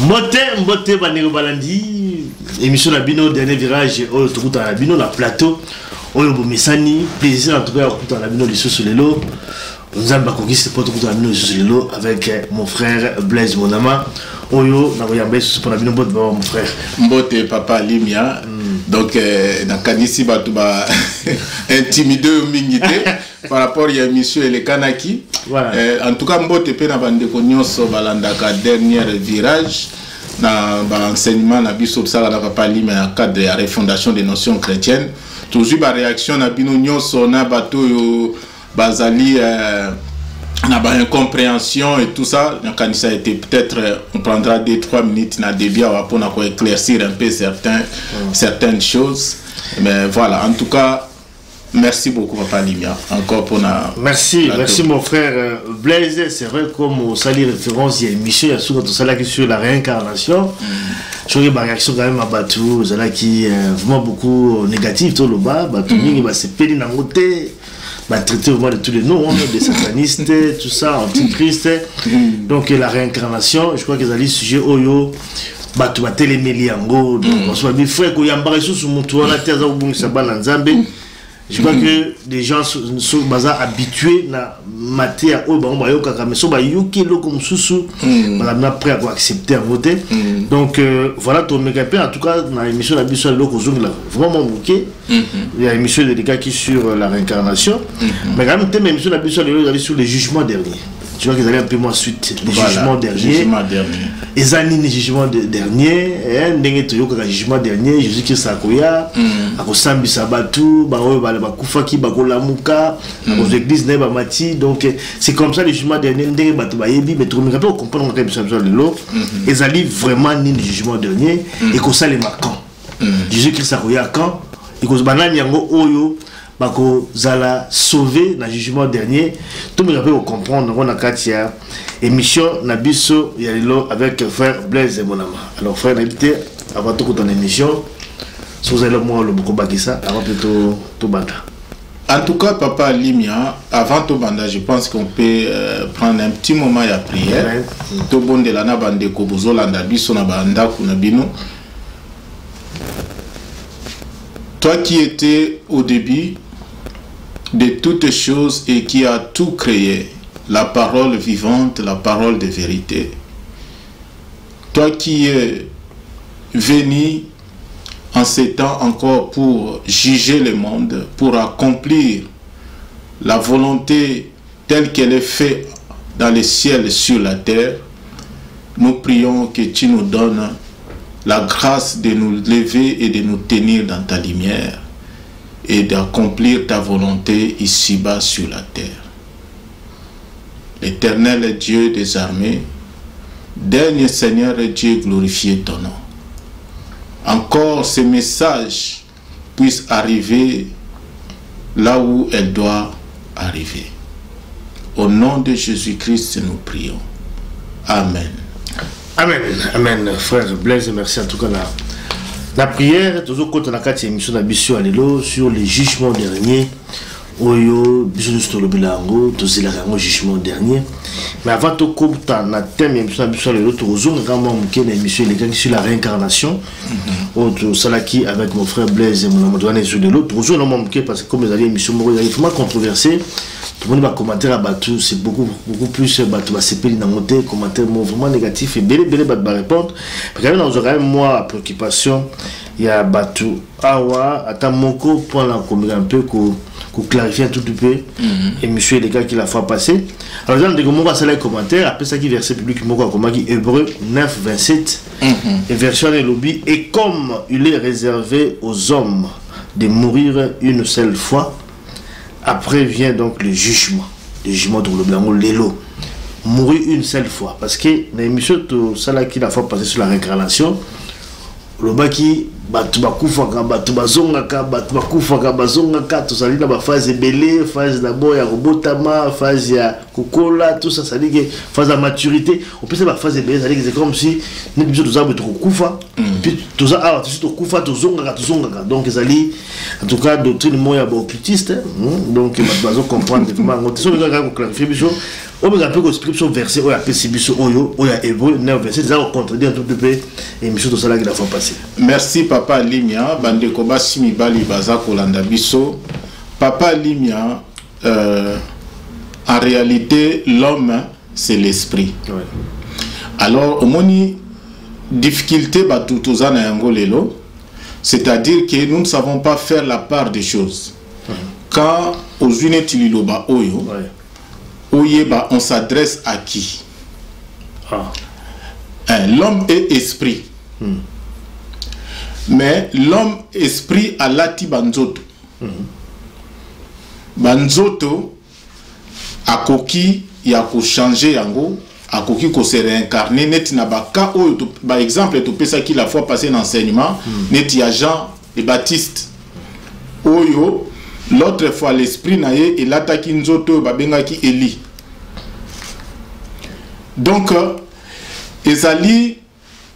Mbote Banero Balandi, émission la Bino, dernier virage, autoroute à la Bino, la plateau, Oyobo Messani, plaisir en tout cas, autoroute à la Bino, les sous sur les lots. Nous avons conquisté pour autoroute à la Bino, les sous sur les lots, avec mon frère Blaise Monama. Oyo, Nagoyambé, sous pour la Bino, mon frère. Mbote Papa Limia, donc, dans Kanisi, Batouba, intimidé ou mingité, par rapport à l'émission et les Kanaki. Voilà. En tout cas, Mbote Pena Bandekonion, Balandaka, dernier virage. Dans l'enseignement na biso ça na papa li mais en cadre de la refondation des notions chrétiennes toujours la réaction na bino nyonso na bato yo bazali na ba incompréhension et tout ça donc ça a été peut-être on prendra 2-3 minutes na débia pour éclaircir un peu certaines choses mais voilà en tout cas merci beaucoup Papa Limia encore pour la merci mon frère Blaise. C'est vrai comme au sali référence il y a une mission il y a souvent tout ça là qui sur la réincarnation je vois ma réaction quand même à Batou ça là qui vraiment beaucoup négatif tout le bas Batou mingi va se périr dans côté va traiter vraiment de tous les noms des satanistes tout ça antichrist donc la réincarnation je crois qu'ils allaient sujet oyo Batou va téléméliango donc on se va bien frère ko yamba sous mon tour la terre au bon sabba nzambe. Je crois que les gens sont habitués à matière au bon mais sont yuki lo comme sous madame n'a prêt à accepter à voter donc voilà ton méga en tout cas dans l'émission la biso lo kozongla vraiment bouquet il y a une émission dédiée qui sur la réincarnation mais quand même thème émission la biso sur les jugements derniers. Tu vois qu'ils allaient un peu moins suite les jugements derniers les années les jugements derniers le jugement dernier Jésus qui s'akoya akosambi sabatu baoyo bale bakufaki bakolamuka aux églises ne bamati donc c'est comme ça les jugements derniers ndenge batu bayebi mais tout le monde comprendre que ça besoin de l'eau ils allaient vraiment ni le jugement dernier et que ça les marquant Jésus qui s'akoya quand et que banani yango oyo bako zala sauvé dans le jugement dernier tout le monde peut comprendre on a katia émission nabiso yalilo avec frère Blaise Monama. Alors frère n'habité avant tout ton émission si vous allez le moins le beaucoup bakisa avant plutôt tout banda. En tout cas Papa Limia avant tout banda je pense qu'on peut prendre un petit moment à prière tout bon de la na bande ko bozolanda biso na banda kuna bino. Toi qui étais au début de toutes choses et qui a tout créé, la parole vivante, la parole de vérité. Toi qui es venu en ces temps encore pour juger le monde, pour accomplir la volonté telle qu'elle est faite dans les ciels et sur la terre, nous prions que tu nous donnes la grâce de nous lever et de nous tenir dans ta lumière et d'accomplir ta volonté ici-bas sur la terre. L'Éternel Dieu des armées, dernier Seigneur Dieu, glorifiez ton nom. Encore ces messages puissent arriver là où elles doivent arriver. Au nom de Jésus-Christ, nous prions. Amen. Amen. Amen. Frère Blaise, merci en tout cas là. La prière, toujours quand on a quatre émissions d'ambition à l'élo sur les jugements derniers. Oyo, bisous sur le bilango, tous les jugements derniers. Mais avant tout, comme tu as un thème émission d'ambition à l'élo, tu as vraiment une émission sur la réincarnation. Autre Salaki avec mon frère Blaise et mon amour sur l'élo. Toujours un moment parce que comme les émissions, il est vraiment controversé. Tout le monde va commenter à Batou, c'est beaucoup plus Batou va s'épeler dans mon thé, commentaire vraiment négatif et belé Batou va répondre. Quand même, dans un mois, préoccupation, il y a Batou, Awa, attends mon coup, pour la communiquer un peu, pour clarifier un tout petit peu, et monsieur les gars qui la fois passé. Alors, dans le moment, ça les commentaires, après ça qui verset public, qui Hébreu 9, 27, et version des lobbies, et comme il est réservé aux hommes de mourir une seule fois, après vient donc le jugement dans le blanc, l'élo. Mourir une seule fois. Parce que dans l'émission, ça là qui la fois passé sur la réincarnation, le bas qui batu bakufaka batu bazongaka batu bakufaka bazongaka tout ça dit la phase belé phase d'abord ya robotama phase ya kokola tout ça ça dit que phase de maturité on peut la phase belé ça dit que c'est comme si nous besoin de ça kufa puis tout ça alors tout kufa tout zongaka donc ça dit en tout cas doctrine moya occultiste donc batu bazo comprendre vraiment on te so nga clarifier biso On peut appeler que scripture verset, on appelle Sibiso Oyo, on a évolué, on a versé, ça on contredit un tout peu, et monsieur tout ça là qui l'a fait passer. Merci Papa Limia, Bande Koba Simibali Baza Kolanda Biso. Papa Limia, en réalité, l'homme, c'est l'esprit. Ouais. Alors, au moni difficulté, c'est-à-dire que nous ne savons pas faire la part des choses. Quand aux Unetililoba Oyo, on s'adresse à qui? L'homme est esprit. Mais l'homme esprit a lati banzoto. Banzoto a koki ya ko changer yango, a koki ko se réincarner net na baka oyo par exemple to pesa qui la fois passé l'enseignement net ya Jean et Baptiste oyo l'autre fois l'esprit na ye et l'attaki nzoto babengaki Eli. Donc ezali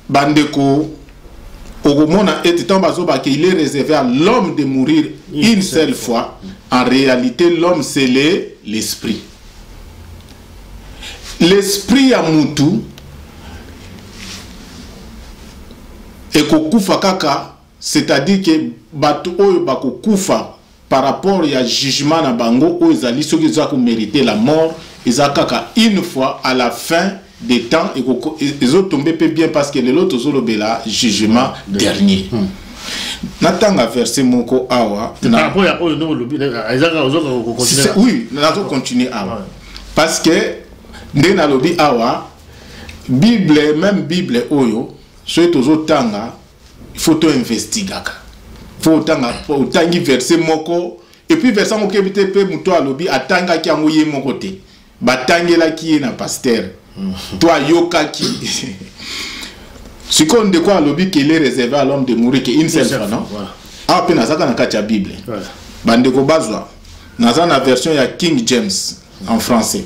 bandeko Ogomona est il est réservé à l'homme de mourir une seule fois. En réalité, l'homme, c'est l'esprit. L'esprit a moutou. Et kokufa kaka, c'est-à-dire que batu oyo bako kufa par rapport à jugement na bango oyo ezali soki ezako mériter la mort, ezakaka une fois à la fin des temps et ils ont tombé bien parce que l'autre zolobela jugement dernier. Natanga verset moko awa. Oui, nazo continuer awa. Parce que ndena lobi awa Bible même Bible oyo soit tozo tanga il faut to investiger. Faut tanga tangi verset moko et puis verset moko ebite pe muto alobi atanga ki yango ye moko te. Batangela ki na pasteur. Toi yoka qui ce qu'on de quoi lobby qu'il est réservé à l'homme de mourir qu'une seule fois, non? Ah, puis nazaka na katia Bible. Bandeko bazwa. Nazana la version ya King James en français.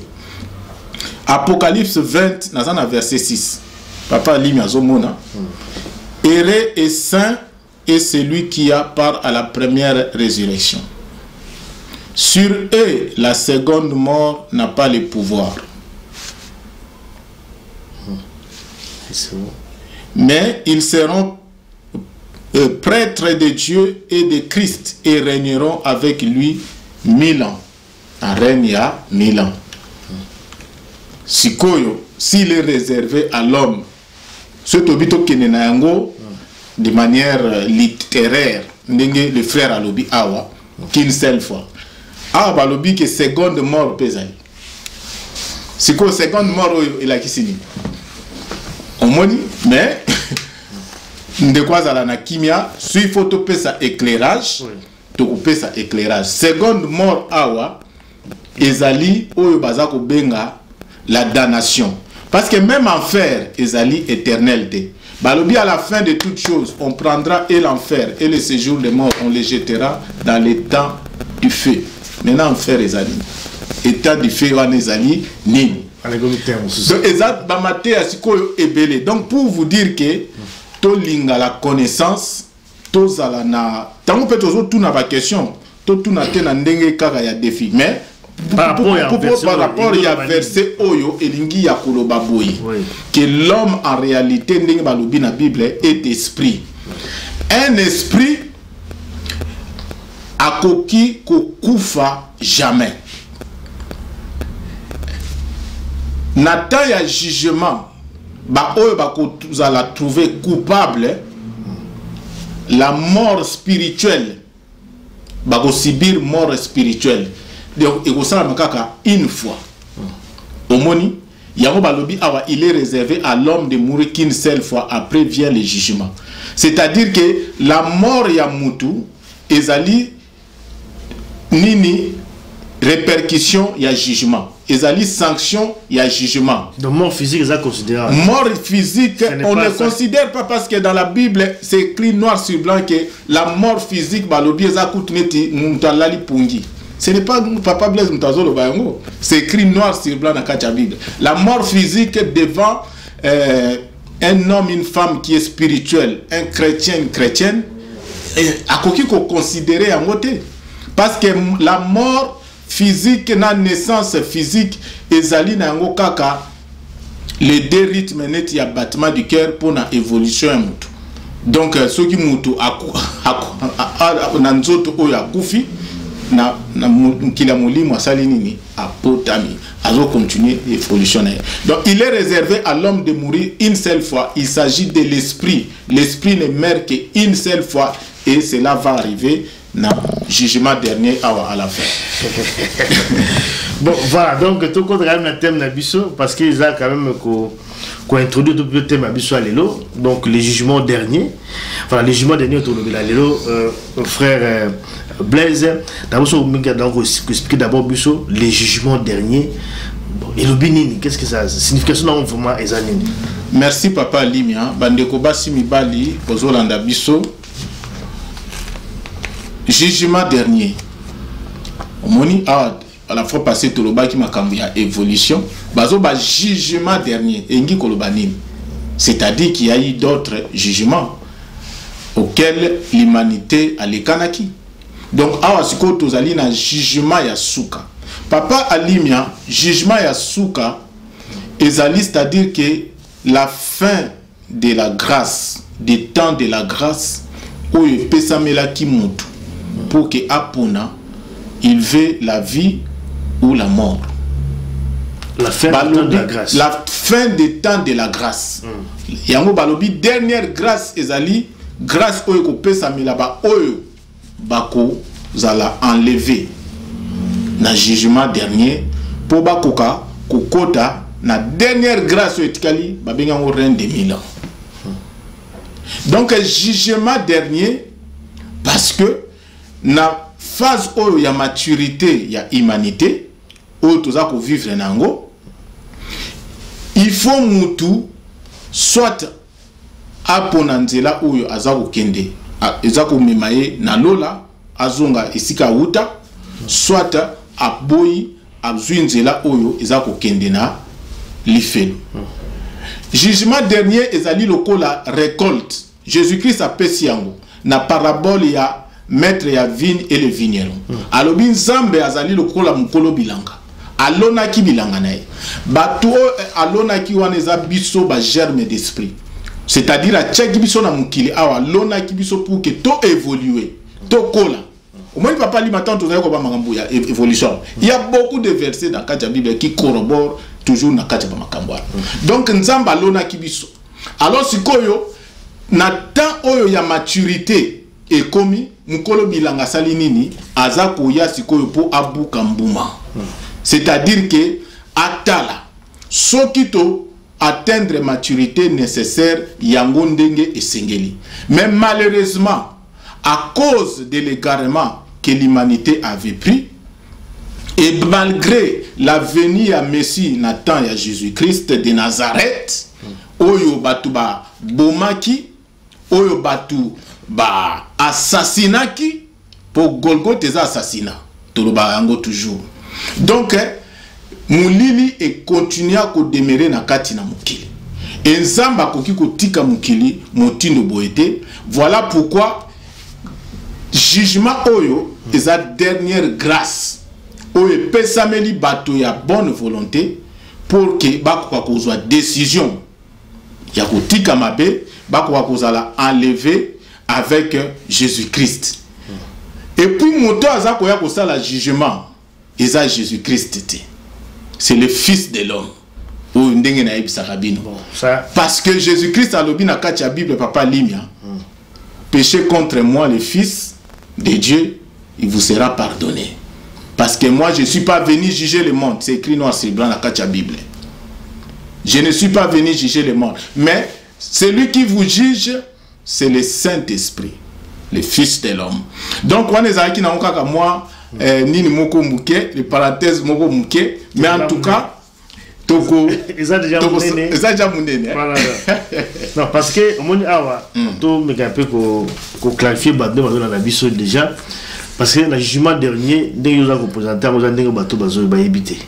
Apocalypse 20, nazana verset 6. Papa Limi azomona. Erré et saint est celui qui a part à la première résurrection. Sur eux, la seconde mort n'a pas le pouvoir. Mais ils seront prêtres de Dieu et de Christ et régneront avec lui 1000 ans. Un règne il y a 1000 ans. Sikoyo, s'il est réservé à l'homme, ce tobito kenenayango de manière littéraire, le frère alobi awa, qu'une seule fois. Awa alobi que seconde mort pesali. Sikoyo seconde mort il a qui signe. Mais de quoi ça la kimia suit photo pesa éclairage to pesa éclairage seconde mort awa ezali oyo bazako benga la damnation parce que même enfer ezali éternalité balobi à la fin de toute chose on prendra et l'enfer et le séjour des morts on les jettera dans les temps du feu maintenant enfer ezali état du feu wana ezali nini. Donc pour vous dire que tolinga la connaissance tozala na tango peut tout na ba question tout na tena ndenge kaka ya défi mais par rapport ya verset oyo elingi ya koloba boyi que l'homme en réalité ndenge balobi na Bible est esprit. Un esprit akoki kokufa jamais. Nata ya jugement, ba oyo ba ko la trouver coupable, la mort spirituelle, ba ko subir mort spirituelle. Donc ego sala makaka une fois. Omoni, yango balobi awa il est réservé à l'homme de mourir qu'une seule fois, après vient le jugement. C'est-à-dire que la mort ya mutu ezali nini répercussion ya jugement. Ezali sanction, il y a jugement. Donc mort physique, c'est considérable. Mort physique, on ne considère pas parce que dans la Bible, c'est écrit noir sur blanc que la mort physique, ce n'est pas Papa Blaise Moutazolo Bayango. C'est écrit noir sur blanc dans la Bible. La mort physique devant un homme, une femme qui est spirituel, un chrétien, une chrétienne, à quoi qu'on considérait en moté. Parce que la mort physique na naissance physique ezali na yango kaka les deux rythmes net ya battement du cœur pour na évolution ya mutu. Donc soki mutu na nzoto oyo akufi na kila molimo asali nini apotami azo continuer l'évolution. Donc il est réservé à l'homme de mourir une seule fois. Il s'agit de l'esprit. L'esprit ne meurt qu'une seule fois et cela va arriver dans le jugement dernier à la fin. Bon voilà, donc tout compte quand même le thème d'Abisso parce qu'ils ont quand même introduit tout le thème d'Abisso à l'élo. Donc les jugements derniers, voilà les jugements derniers autour de l'élo, frère Blaise, d'abord expliquer d'abord Bisso les jugements derniers. Et le Bénin, qu'est-ce que ça signification dans le format examiné? Merci papa Limia, bandeko basi mibali pozolanda biso. Jugement dernier. Moni à la fois passé tout le bas qui m'a cambié à évolution. Bazo ba jugement dernier. Engi kolobanin. C'est-à-dire qu'il y a eu d'autres jugements auxquels l'humanité a les kanaki. Donc awa siko tozali na jugement ya suka. Papa Alimia, jugement ya suka ezali, c'est-à-dire que la fin de la grâce, des temps de la grâce, où il peut s'amélior qui monte pour que apona il veut la vie ou la mort. La fin du temps de la grâce. La fin des temps de la grâce. Yango balobi dernière grâce ezali grâce oyo ko pesa milaba oyo bako zala enlever na jugement dernier pour bakoka kokota na dernière grâce etikali babenga ngo reine de 1000 ans. Donc jugement dernier parce que na phase oyo ya maturité ya humanité oyo toza ko vivre nango, il faut mutu soit apona nzela oyo aza kokende eza komemaye na lola azonga esika uta, soit aboyi azwi nzela oyo eza kokende na lifelo. Jugement dernier ezali lokola récolte. Jésus-Christ apesi yango na parabole ya maître ya vigne et le vigneron. Alobi nzambe azali lokola mukolo bilanga. Alona ki bilanga nae. Bato alona ki wana eza biso ba germe d'esprit. C'est-à-dire a tcheki biso na mukili awa alona ki biso pour que to évoluer, to kola. Au moins papa li matin to ko ba makambo ya évolution. Il y a beaucoup de versets dans la Bible qui corroborent toujours na kati ba makambo. Donc nzamba alona ki biso. Alors sikoyo na temps oyo ya maturité et komi mukolo bilanga sali nini aza koya sikoyo po abuka mbuma. C'est-à-dire que atala sokito atteindre maturité nécessaire yango ndenge esengeli. Mais malheureusement à cause de l'égarement que l'humanité avait pris et malgré la venue à Messie Nathan et à Jésus-Christ de Nazareth, oyo batu ba bomaki, oyo batu ba assassinaki, pour Golgotha eza assassinat, toloba yango toujours. Donc mulili et continue à demeurer na kati na mukili. Et nzamba koki kotika mukili motindo boete. Voilà pourquoi jugement oyo eza dernière grâce oyo pesameli bato ya bonne volonté pour que bakoka kozwa décision ya kotika mabe bakoka kozala enlevé avec Jésus-Christ. Et puis moto aza koya kosala jugement eza Jésus-Christ. C'est le fils de l'homme. Ou ndenge na yebisa rabino. Parce que Jésus-Christ a lobi na kati ya Bible papa Limia. Péché contre moi le fils de Dieu, il vous sera pardonné. Parce que moi je ne suis pas venu juger le monde. C'est écrit noir sur blanc dans la Bible. Je ne suis pas venu juger le monde. Mais celui qui vous juge, c'est le Saint-Esprit, le Fils de l'homme. Donc, on est avec moi, nini moko mouke, les parenthèses moko mouke, mais en tout cas, toko. Ils déjà mounene. Non, parce que, on awa, to me un peu pour clarifier, dans la biso déjà. Parce que le jugement dernier, dès que nous avons représenté, nous avons bateau bazo ba éviter.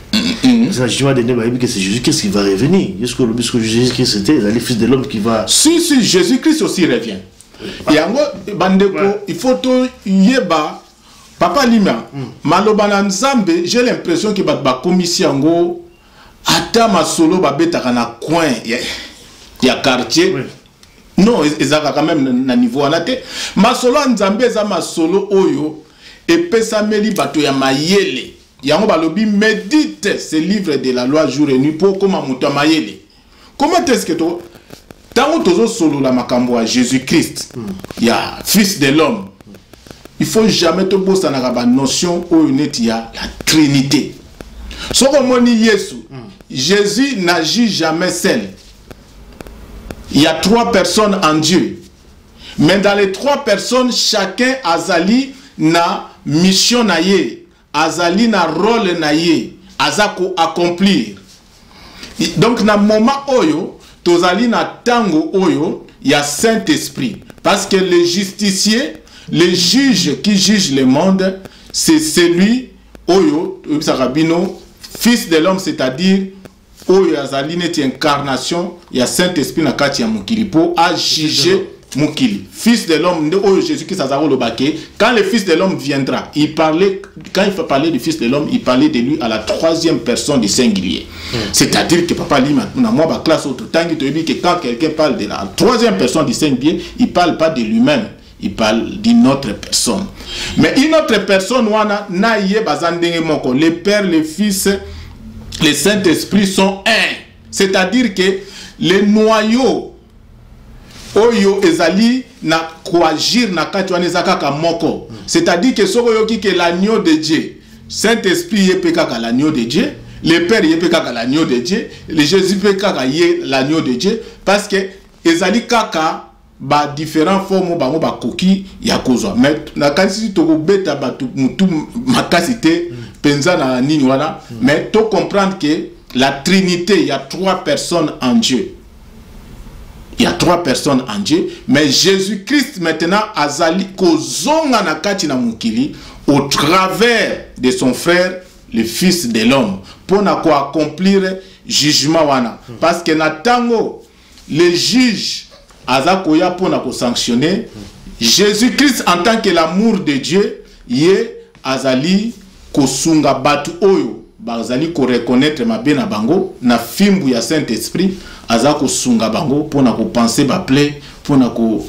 C'est le jugement dernier que c'est Jésus-Christ qui va revenir. Jusqu'au Jésus-Christ c'était le fils de l'homme qui va. Si Jésus-Christ aussi revient. Et en gros, bandeko, il faut to yeba Papa Lima, malobana nzambe, j'ai l'impression que ba komisi yango ata masolo ba betaka na coin ya quartier. Oui. Non, ezaka quand même na niveau anate. Masolo nzambe eza masolo oyo epesameli bato ya mayele. Yango balobi médite ce livre de la loi jour et nuit pour comment muto mayele. Comment est-ce que to tango tozo solo la makambo à Jésus-Christ, ya fils de l'homme. Il faut jamais te bosser dans la notion où il y a la Trinité. Ce qu'on dit Jésus n'agit jamais seul. Il y a 3 personnes en Dieu. Mais dans les 3 personnes, chacun azali na mission naye, azali na rôle naye, azako accomplir. Donc na moment oyo, tozali na tango oyo, il y a Saint-Esprit. Parce que le justicier, le juge qui juge le monde, c'est celui, Oyo, fils de l'homme, c'est-à-dire, Oyo Azali n'est incarnation, il y a Saint-Esprit na kati ya mukili pour à juger mukili. Fils de l'homme, Oyo Jésus-Christ Azaro le baquet, quand le fils de l'homme viendra, quand il faut parler du fils de l'homme, il parlait de lui à la 3e personne du singulier. C'est-à-dire que papa Lima, moi, classe autre temps, il te dit que quand quelqu'un parle de la 3e personne du singulier, il ne parle pas de lui-même. Il parle d'une autre personne. Mais une autre personne, le Père, le Fils, le Saint-Esprit sont un. C'est-à-dire que les noyaux, Oyo Ezali, na koagir na katuane zakaka moko. C'est-à-dire que Sokoyo qui est l'agneau de Dieu, Saint-Esprit yé pekaka l'agneau de Dieu, le Père yé pekaka l'agneau de Dieu, le Jésus pekaka yé l'agneau de Dieu, parce que Ezali kaka ba différentes formes ba ba koki ya kozwa mais na kasi to ko beta ba mutu makasité penza na nini wana mais to comprendre que la Trinité, il y a 3 personnes en Dieu. Il y a 3 personnes en Dieu, mais Jésus-Christ maintenant azali kozonga na kati na mukili au travers de son frère le fils de l'homme pour na ko accomplir jugement wana parce que na tango les juges Azakoya pour nous sanctionner. Jésus-Christ en tant que l'amour de Dieu, yé azali kosunga batu oyo, bazali ko reconnaître ma bena bango na fimbu ya Saint-Esprit, azako sunga bango pour na ko penser ba plaît, pour na ko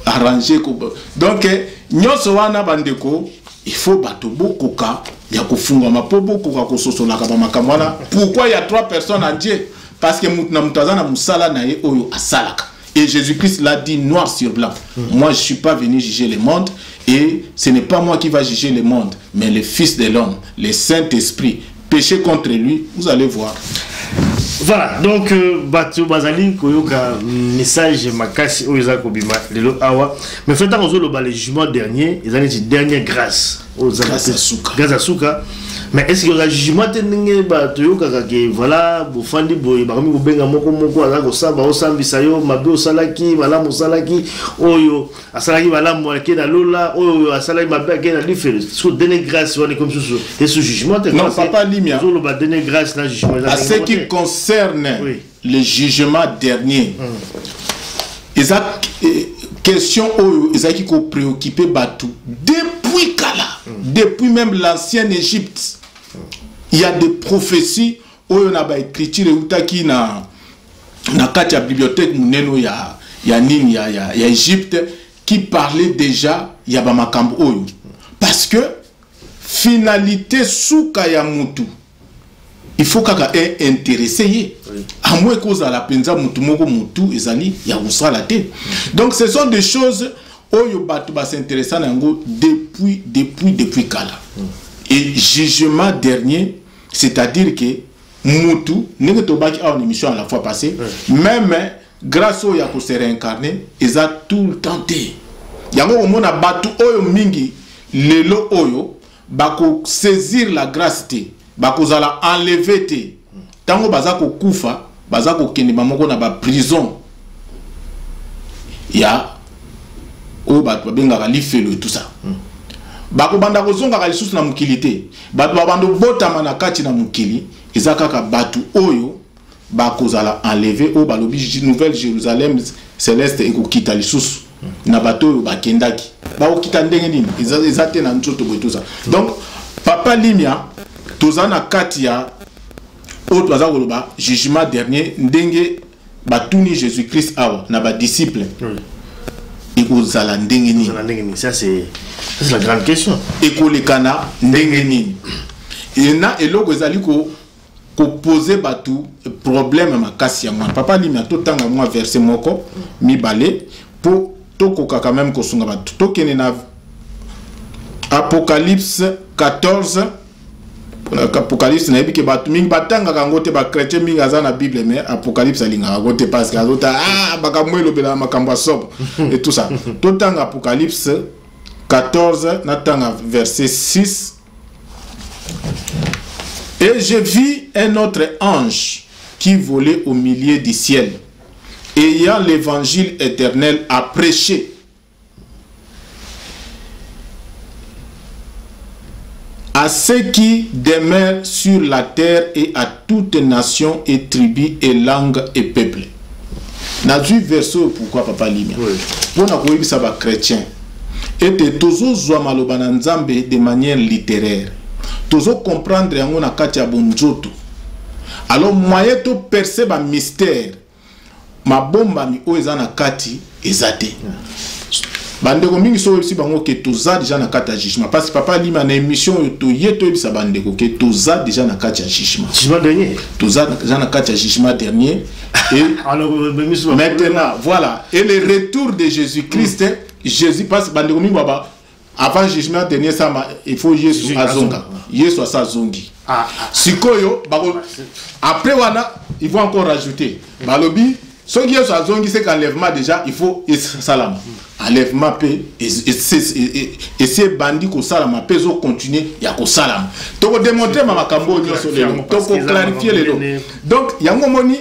arranger ko. Donc nyoso wana bandeko, il faut batu bokoka ya kofunga mapobo koka ko sosola ka ba makamwana. Pourquoi il y a 3 personnes en Dieu? Parce que mutna mutazana musala na ye oyo asalaka. Et Jésus-Christ l'a dit noir sur blanc. Moi, je ne suis pas venu juger le monde. Et ce n'est pas moi qui va juger le monde. Mais le Fils de l'homme, le Saint-Esprit, péché contre lui, vous allez voir. Voilà, donc, Batu Bazali, Koyoka, message, Makasi, Oza Kobima, Lelo Awa. Mais fait le jugement dernier, ils ont dit dernière grâce. Grâce à Souka. Grâce à Souka. Mais est-ce que le jugement tenenge ba toyoka que voilà bofandi boy ba komi benga moko azako saba osambisa yo mabe osalaki malamu osalaki oyo asalaki malamu ke na lola oyo asalaki mabe ke na lifere so donner grâce on est comme ça et ce jugement non papa Limia so ba donner grâce na jugement à ce qui concerne le jugement dernier eza question oyo eza qui ko préoccuper batu depuis kala depuis même l'ancienne Égypte. Il y a des prophéties où on a écrit qui na kati ya bibliothèque muneno ya nini ya Égypte qui parlait déjà ya ba makambo oyo parce que finalité souka ya mutu il faut kaka intéressé à moins cause à la penza mutu moko mutu ezali ya usala te donc ce sont des choses oyo batu ba s'intéresser nango depuis kala. Et jugement dernier, c'est-à-dire que Moutou, nous avons une émission à la fois passée, même grâce au Yako se réincarner, ils ont tout le temps été. Yango au monde a battu oyo mingi, lelo oyo, bako saisir la grâce te, bako zala enlever te. Tango bazako kufa, bazako kende mamoko na ba prison. Ya o batu benga lifelo et tout ça. Bako banda kozonga ka lisusu na mukili te batu babando botama na kati na mukili ezaka ka batu oyo bako zala enlever o balobi nouvelle Jérusalem céleste ekokita lisusu na bato bakendaki baokita ndenge nini ezate na nzoto boye tout ça. Donc papa Limia tozana kati ya oyo toza koloba jugement dernier ndenge batuni Jésus Christ awa na ba disciple ekozala ndenge nini. Ça c'est la grande question. Ekolekana ndenge nini. Ena eloko ezali ko poser batu problème makasi ya mwana. Papa Limia totanga mwa verset moko mibale po tokoka quand même kosunga batu. Tokene na Apocalypse 14. Apocalypse na yebike batu mingi batanga kangote ba chrétien mingi aza na Bible mais Apocalypse alinga kangote parce que azota bakamwelo bela makambo sobo et tout ça. Totanga Apocalypse 14 natanga verset 6. Et je vis un autre ange qui volait au milieu du ciel, ayant l'évangile éternel à prêcher. À ceux qui demeurent sur la terre et à toutes nations et tribus et langues et peuples. Nazu verso pourquoi papa Limia? Pour na koyebisa ba chrétien. Et tozo zwa maloba na Nzambe de manière littéraire. Tozo comprendre yango na kati ya bonjoto. Alors moyen to percer ba mystère. Ma bomba mi o eza na kati ezate. Bandeko mingi so yebisi bango ke toza déjà na kati ya jugement parce que papa Limia na émission to yeto yebisa bandeko ke toza déjà na kati ya jugement. Jugement dernier. Toza déjà na kati ya jugement dernier. Et alors maintenant voilà et le retour de Jésus-Christ, Jésus passe bandeko mingi baba avant jugement dernier ça il faut Jésus azonga. Yesu asa zongi. Sikoyo bako après wana ils vont encore rajouter. Balobi ce qui est azongi c'est qu'enlèvement déjà il faut salam. Enlèvement paix et c'est bandit ko salama peso continuer ya ko salama. Toko démontrer makambo nyoso lelo. Toko clarifier lelo. Donc yango moni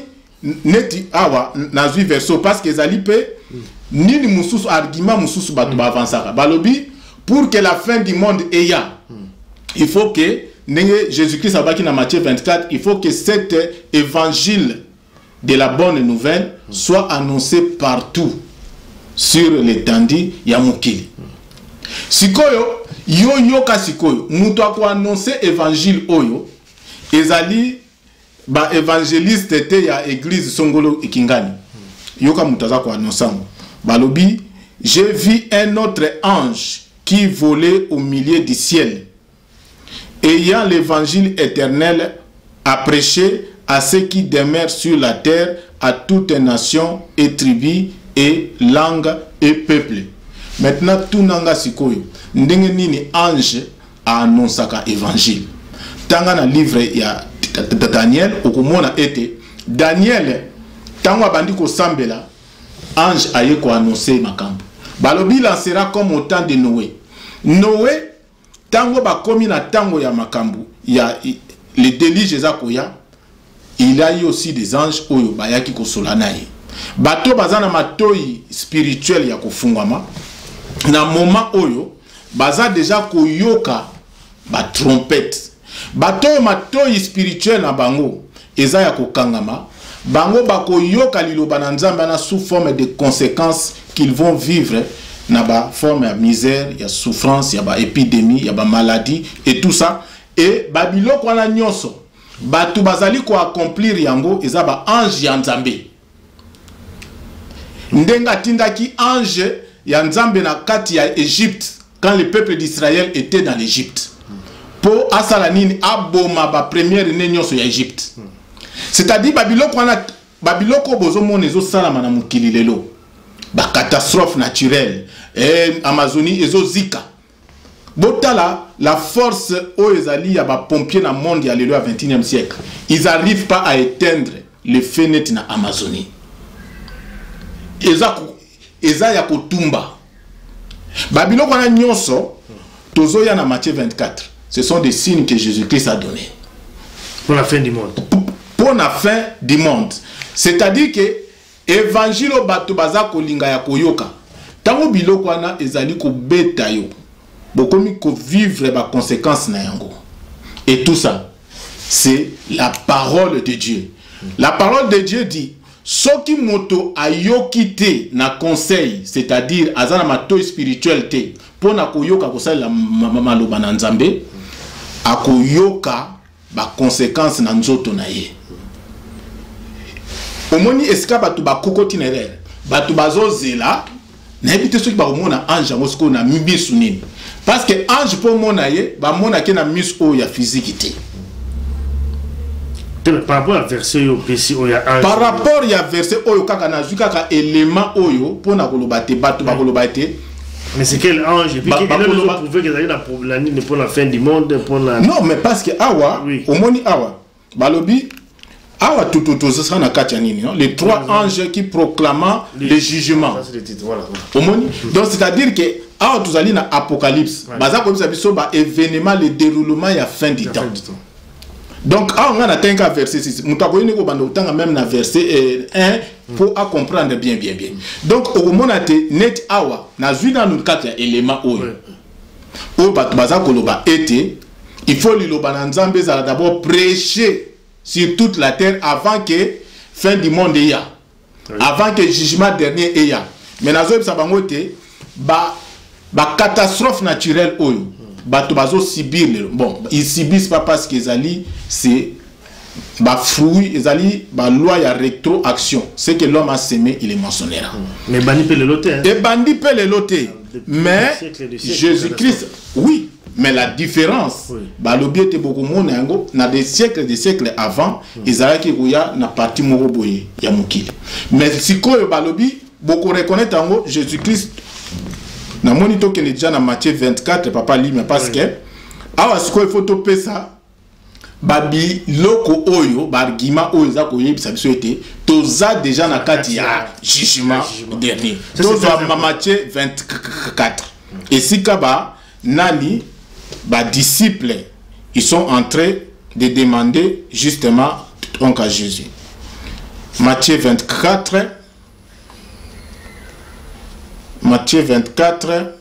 neti awa nazwi verso parce que ezalipe nini mususu argument mususu batu ba avancer. Balobi pour que la fin du monde aya il faut que Jésus-Christ abaki na Matthieu 24, il faut que cet évangile de la bonne nouvelle soit annoncé partout sur l'étendue ya mokili. Sikoyo yoka sikoyo mutu ako annoncer évangile oyo ezali ba évangéliste te ya église Songolo Ikingani. Yoka mutu aza ko annoncer balobi j'ai vu un autre ange qui volait au milieu du ciel, ayant l'évangile éternel à prêcher à ceux qui demeurent sur la terre, à toutes nations et tribus et langues et peuples. Maintenant, tout nanga sikoyo, ndenge nini ange a annoncé l'évangile. Tanga na livre ya Daniel, okumona ete Daniel, tango abandi ko sambela, ange aye ko annoncer makambo. Balobi lancera comme au temps de Noé. Noé, tango bakomi na tango ya makambo, ya le déluge ezakoya, il y a eu aussi des anges oyo bayaki ko solanaye. Bato bazana matoi spirituel ya kofungwama. Na moment oyo, baza déjà koyoka ba trompette. Bato matoi spirituel na bango, eza ya kokangama. Bango bako yoka liloba na Nzambe na sous forme de conséquences qu'ils vont vivre na ba forme ya misère, ya souffrance, ya ba épidémie, ya ba maladie et tout ça. Et babiloko wana nyonso batu bazali ko accomplir yango eza ba ange ya Nzambe. Ndenga tindaki ange ya Nzambe na kati ya Égypte quand le peuple d'Israël était dans l'Égypte. Pour asalanini aboma ba première né nyonso ya Égypte. C'est-à-dire babiloko bozo monezo salama na mukili lelo. Ba catastrophe naturelle, Amazonie ezo zika. Botala la force oezali ya ba pompier na monde ya lelo à 21e siècle. Ils arrivent pas à éteindre le feu net na Amazonie. Eza ya kotumba. Babiloko na nyonso tozo ya na Matthieu 24. Ce sont des signes que Jésus-Christ a donnés pour la fin du monde. Pour la fin du monde. C'est-à-dire que évangile bato baza kolinga ya koyoka. Tango biloko wana ezali ko beta yo. Bokomi ko vivre ba conséquences na yango. Et tout ça, c'est la parole de Dieu. La parole de Dieu dit, soki moto ayoki te na conseil, c'est-à-dire azana mato spirituel te pour na koyoka kosala maloba na nzambe, akoyoka ba conséquences na nzoto na ye. Omoni esika batu bakokoti na erreur, batu bazozela na ebite soki ba komona ange ngo siko na mibisu nini, parce que ange po mona ye ba mona ke na misu o ya physique te. Par rapport à verset par rapport à verset oyo kaka na zu kaka élément oyo pour na koloba te batu ba koloba te. Mais c'est quel ange? Et puis quel autre prouvé que ça y a pour la fin du monde, pour la... Non, mais parce que awa, omoni awa, balobi, awa tout ça na katianini, non? Les trois anges qui proclament les jugements. Ça c'est le titre, voilà. Omoni. Donc c'est-à-dire que awa tous allons na Apocalypse, baza comme ça biso ba événement, le déroulement ya fin du temps. Donc, on a atteint un verset 6. Nous avons même un verset 1 pour comprendre bien. Donc, au moment où net awa, na zuina nous quatre éléments oyo. Au baza koloba été, il faut liloba nzambe za d'abord prêcher sur toute la terre avant que fin du monde y a. Avant que jugement dernier y a. Mais na zo sabangote ba catastrophe naturelle oyo. Bato bazo subir. Bon, ils subissent pas parce qu'ils allient, c'est ba fruit, ils allient ba loi ya rétroaction. Ce que l'homme a semé, il est moissonnera. Mais bandi peut le loter. Et bandi peut le loter. Mais Jésus-Christ, oui, mais la différence, ba lobi était beaucoup moins nango, na des siècles avant, ils allaient qui goya na parti moroboye ya mukili. Mais si ko ba lobi beaucoup reconnaître nango Jésus-Christ. Na monito que déjà dans Matthieu 24 papa lit mais parce que awa siko il faut topé ça babi loko oyo bargima oyo za ko yebisa biso ete toza déjà na kati ya jugement dernier. Toza Matthieu 24. Et si kaba nani ba disciples ils sont en train de demander justement donc à Jésus. Matthieu 24 Matthieu 24,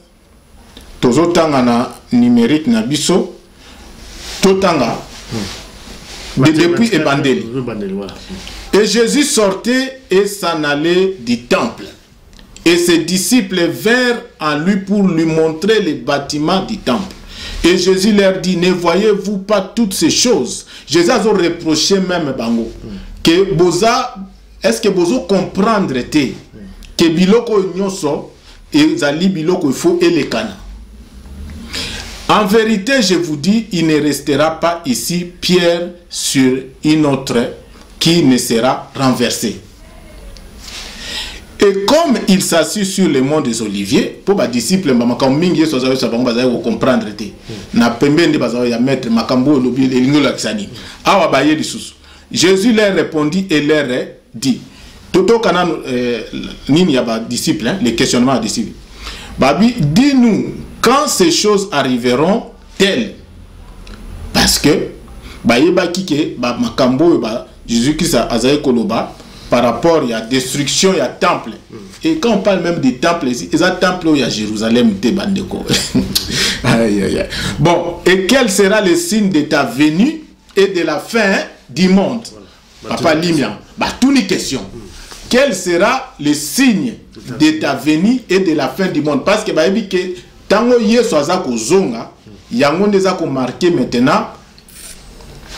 tozotanga na numérique na biso, totanga depuis Ebandeli. Et Jésus sortait et s'en allait du temple. Et ses disciples vinrent à lui pour lui montrer les bâtiments du temple. Et Jésus leur dit, ne voyez-vous pas toutes ces choses? Jésus a reproché même bango que boza, est-ce que bozo comprendre te que biloko nyonso et zali biloko il faut elekana. En vérité, je vous dis, il ne restera pas ici pierre sur une autre qui ne sera renversée. Et comme il s'assit sur le mont des Oliviers, pour les disciples, comprendre. Jésus leur répondit et leur dit, Toto kana nini ya ba disciples, les questionnements des disciples. Babi, dis-nous quand ces choses arriveront telles. Parce que bayeba kike ba makambo ba Jésus-Christ a azaye koloba par rapport à la destruction ya temple. Et quand on parle même des temples ici, il y a un temple à Jérusalem te bandeko. Aïe aïe aïe. Bon, et quel sera le signe de ta venue et de la fin du monde? Papa Limia, bah toutes les questions. Quel sera le signe de ta venue et de la fin du monde? Parce que baebi que tango yeso azako zonga, yango ndeza ko marquer maintenant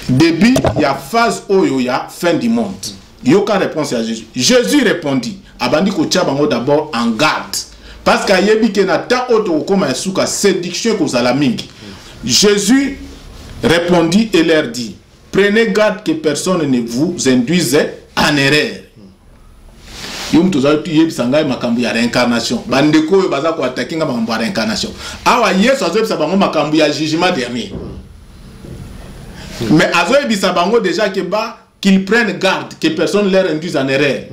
début ya phase oyo ya fin du monde. Yoka réponse à Jésus. Jésus répondit, abandi ko tchabango d'abord en garde. Parce que yebi que na ta auto koma yasuka séduction ko zala mingi. Jésus répondit et leur dit, prenez garde que personne ne vous induise en erreur. Yum toza tu yebisanga makambo ya réincarnation. Bandeko yo baza ko attaquer nga makambo ya réincarnation. Awa Yesu azobisa bango makambo ya jugement dernier. Mais azobisa bango déjà que ba qu'ils prennent garde que personne leur induise en erreur.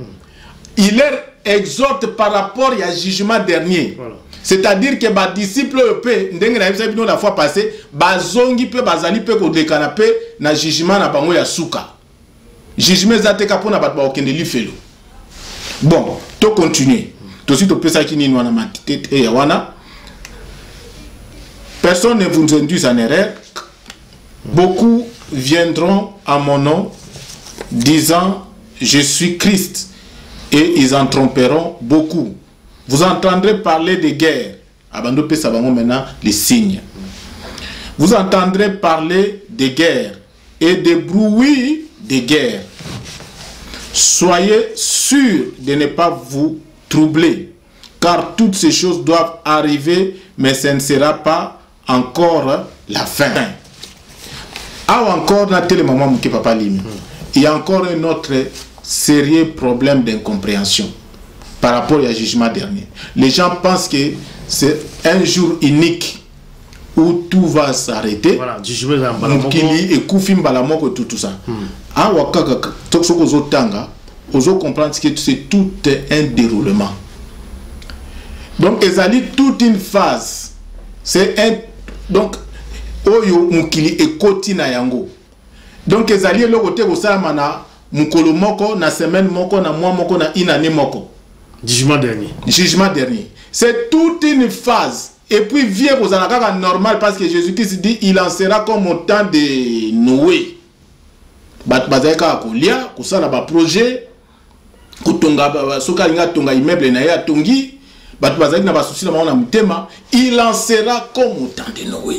Il leur exhorte par rapport à jugement dernier. Voilà. C'est-à-dire que les disciples peuvent, la fois passée, bazongi pe bazali pe ko de canapé na jugement na bango ya suka. Jugement zateka pona bat ba okende li felo. Bon, to continuer. To si to pesa ki ni wana matite e wana. Personne ne vous induise en erreur. Beaucoup viendront à mon nom disant je suis Christ et ils en tromperont beaucoup. Vous entendrez parler de guerre. Abando pe sabango maintenant les signes. Vous entendrez parler de guerre et de bruits de guerre. Soyez sûrs de ne pas vous troubler, car toutes ces choses doivent arriver, mais ce ne sera pas encore la fin. Ah, encore, il y a encore un autre sérieux problème d'incompréhension par rapport au jugement dernier. Les gens pensent que c'est un jour unique où tout va s'arrêter. Voilà, tout ça. Ah, vous comprendre que c'est tout un déroulement. Donc, ils ont toute une phase. C'est un. Donc, Oyo Mukili et Kotina Yango. Donc, ils ont le côté où ça mana Mukolo Moko, na semaine Moko, na mois Moko, na inane Moko. Jugement dernier. Jugement dernier. C'est toute une phase. Et puis, vient aux anakaka normal parce que Jésus-Christ dit il en sera comme au temps de Noé. Bazaka Kolia, Kosala ba projet, Kutonga, Sokalinga Tonga immeuble na ya Tongi, Bazaki na ba souci na maona mutema, il en sera comme au temps de Noé.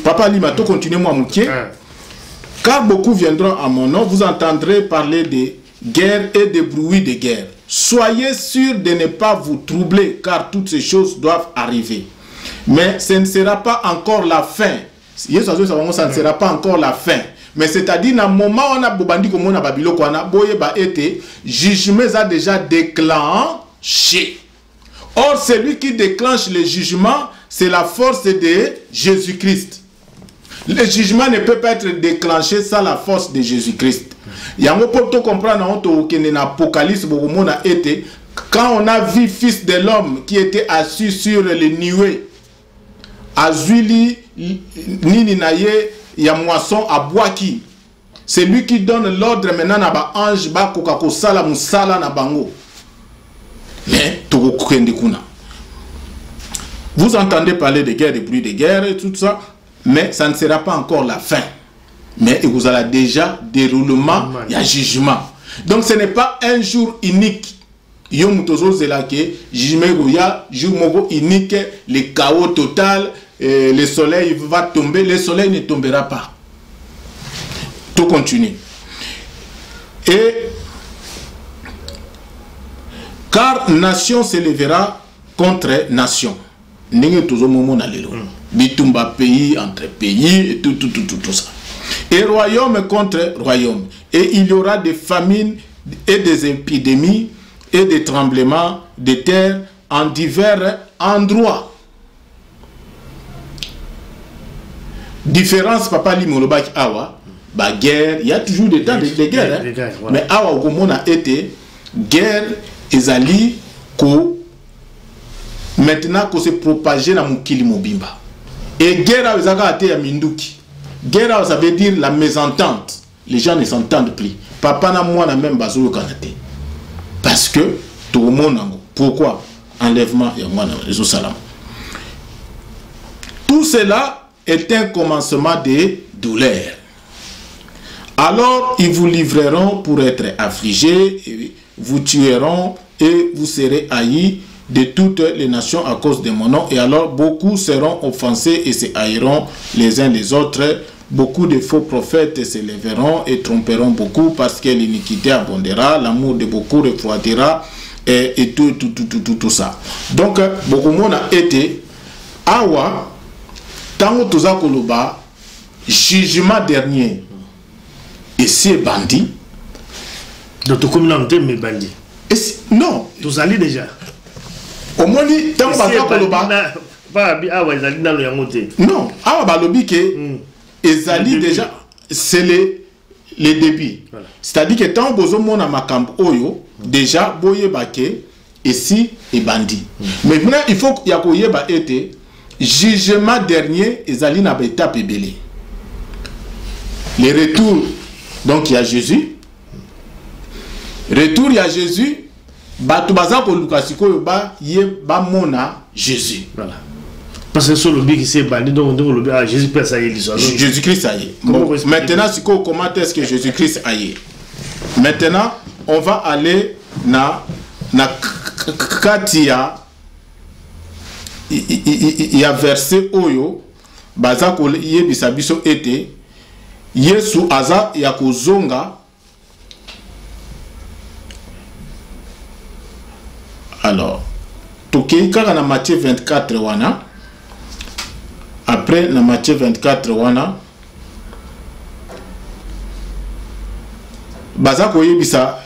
Papa Lima, tu continues moi Mouké. Car beaucoup viendront à mon nom, vous entendrez parler de guerre et de bruits de guerre. Soyez sûrs de ne pas vous troubler, car toutes ces choses doivent arriver. Mais ce ne sera pas encore la fin. Ça ne sera pas encore la fin. Mais c'est-à-dire, dans le moment où on a bobandi comme on a babilo qu'on a boye ba été, jugement a déjà déclenché. Or, celui qui déclenche le jugement, c'est la force de Jésus-Christ. Le jugement ne peut pas être déclenché sans la force de Jésus-Christ. Il y a un peu de comprendre dans l'Apocalypse, quand on a vu fils de l'homme qui était assis sur les nuées, Azuili, Nini Naye, ya moisson à Boaki. C'est lui qui donne l'ordre maintenant à ba ange ba kokako sala musala na bango. Mais vous entendez parler de guerre, de bruit de guerre et tout ça, mais ça ne sera pas encore la fin. Mais vous avez déjà déroulement, il y a jugement. Donc ce n'est pas un jour unique. Yom tozo zelake, jour unique, le chaos total. Le soleil va tomber, le soleil ne tombera pas. Tout continue. Et car nation s'élèvera contre nation. Bitumba pays entre pays et tout ça. Et royaume contre royaume. Et il y aura des famines et des épidémies et des tremblements de terre en divers endroits. Différence, papa Limolobak Awa, guerre, il y a toujours des temps de guerre. Voilà. Mais Awa Gomon a été guerre, ezali, ko maintenant qu'on s'est propagé dans Moukili Mobimba. Et guerre a été à Minduki. Guerre, ça veut dire la mésentente. Les gens ne s'entendent plus. Papa n'a moi la même base au Canada. Parce que tout le monde. Pourquoi? Enlèvement, il y a moi les salam. Tout cela est un commencement de douleur. Alors ils vous livreront pour être affligés, vous tueront et vous serez haïs de toutes les nations à cause de mon nom. Et alors beaucoup seront offensés et se haïront les uns les autres. Beaucoup de faux prophètes s'élèveront et tromperont beaucoup parce que l'iniquité abondera, l'amour de beaucoup refroidira et tout ça. Donc beaucoup de monde a été awa. Tango toza koloba jugement dernier et c'est bandit. Donc tu communauté mais bandit. Non. Tous allés déjà. Au moins tango baza koloba. Pas awa ezali dans le yangote. Non. Awa balobi ke ezali déjà c'est les débits. Voilà. C'est-à-dire que tango bozo mona makambo oyo déjà boye bake ici et bandit. Mais maintenant il faut yakoyeba été jugement dernier, ezali na étape belé. Le retour, donc il y a Jésus. Retour il y a Jésus. Batu baza ko lukasiko yoba ye ba mona Jésus. Voilà. Parce que sur le big c'est bandit donc le Jésus Christ ça y est l'histoire. Jésus Christ ça y est. Bon, maintenant comment est-ce que Jésus Christ a y est? Maintenant on va aller na kati ya verset oyo baza ko yebisa biso ete Yesu aza ya kozonga. Alors tokei kaka na Matthieu 24 wana. Après na Matthieu 24 wana baza ko yebisa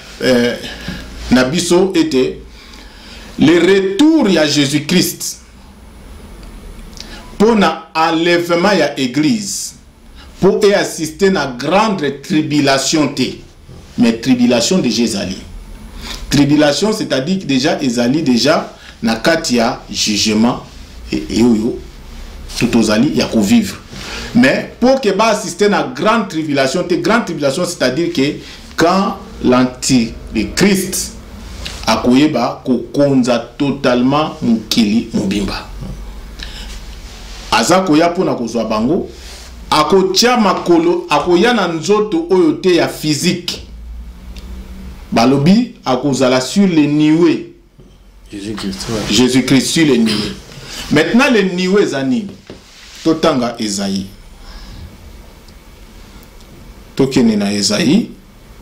na biso ete le retour ya Jésus-Christ pour na enlèvement ya église pour y assister na grande tribulation té, mais tribulation de Jésus. Tribulation c'est-à-dire que déjà ezali déjà na kati ya jugement et oyo tout ozali ya ko vivre. Mais pour que ba assister na grande tribulation té, grande tribulation c'est-à-dire que quand l'antichrist akoyeba kokonza totalement mukili mobimba aza koya pona kozwa bango akotia makolo akoya na nzoto oyo te ya physique balobi akozala sur les nuées Jésus-Christ sur les nuées. Maintenant les nuées zanini totanga Esaïe tokene na Esaïe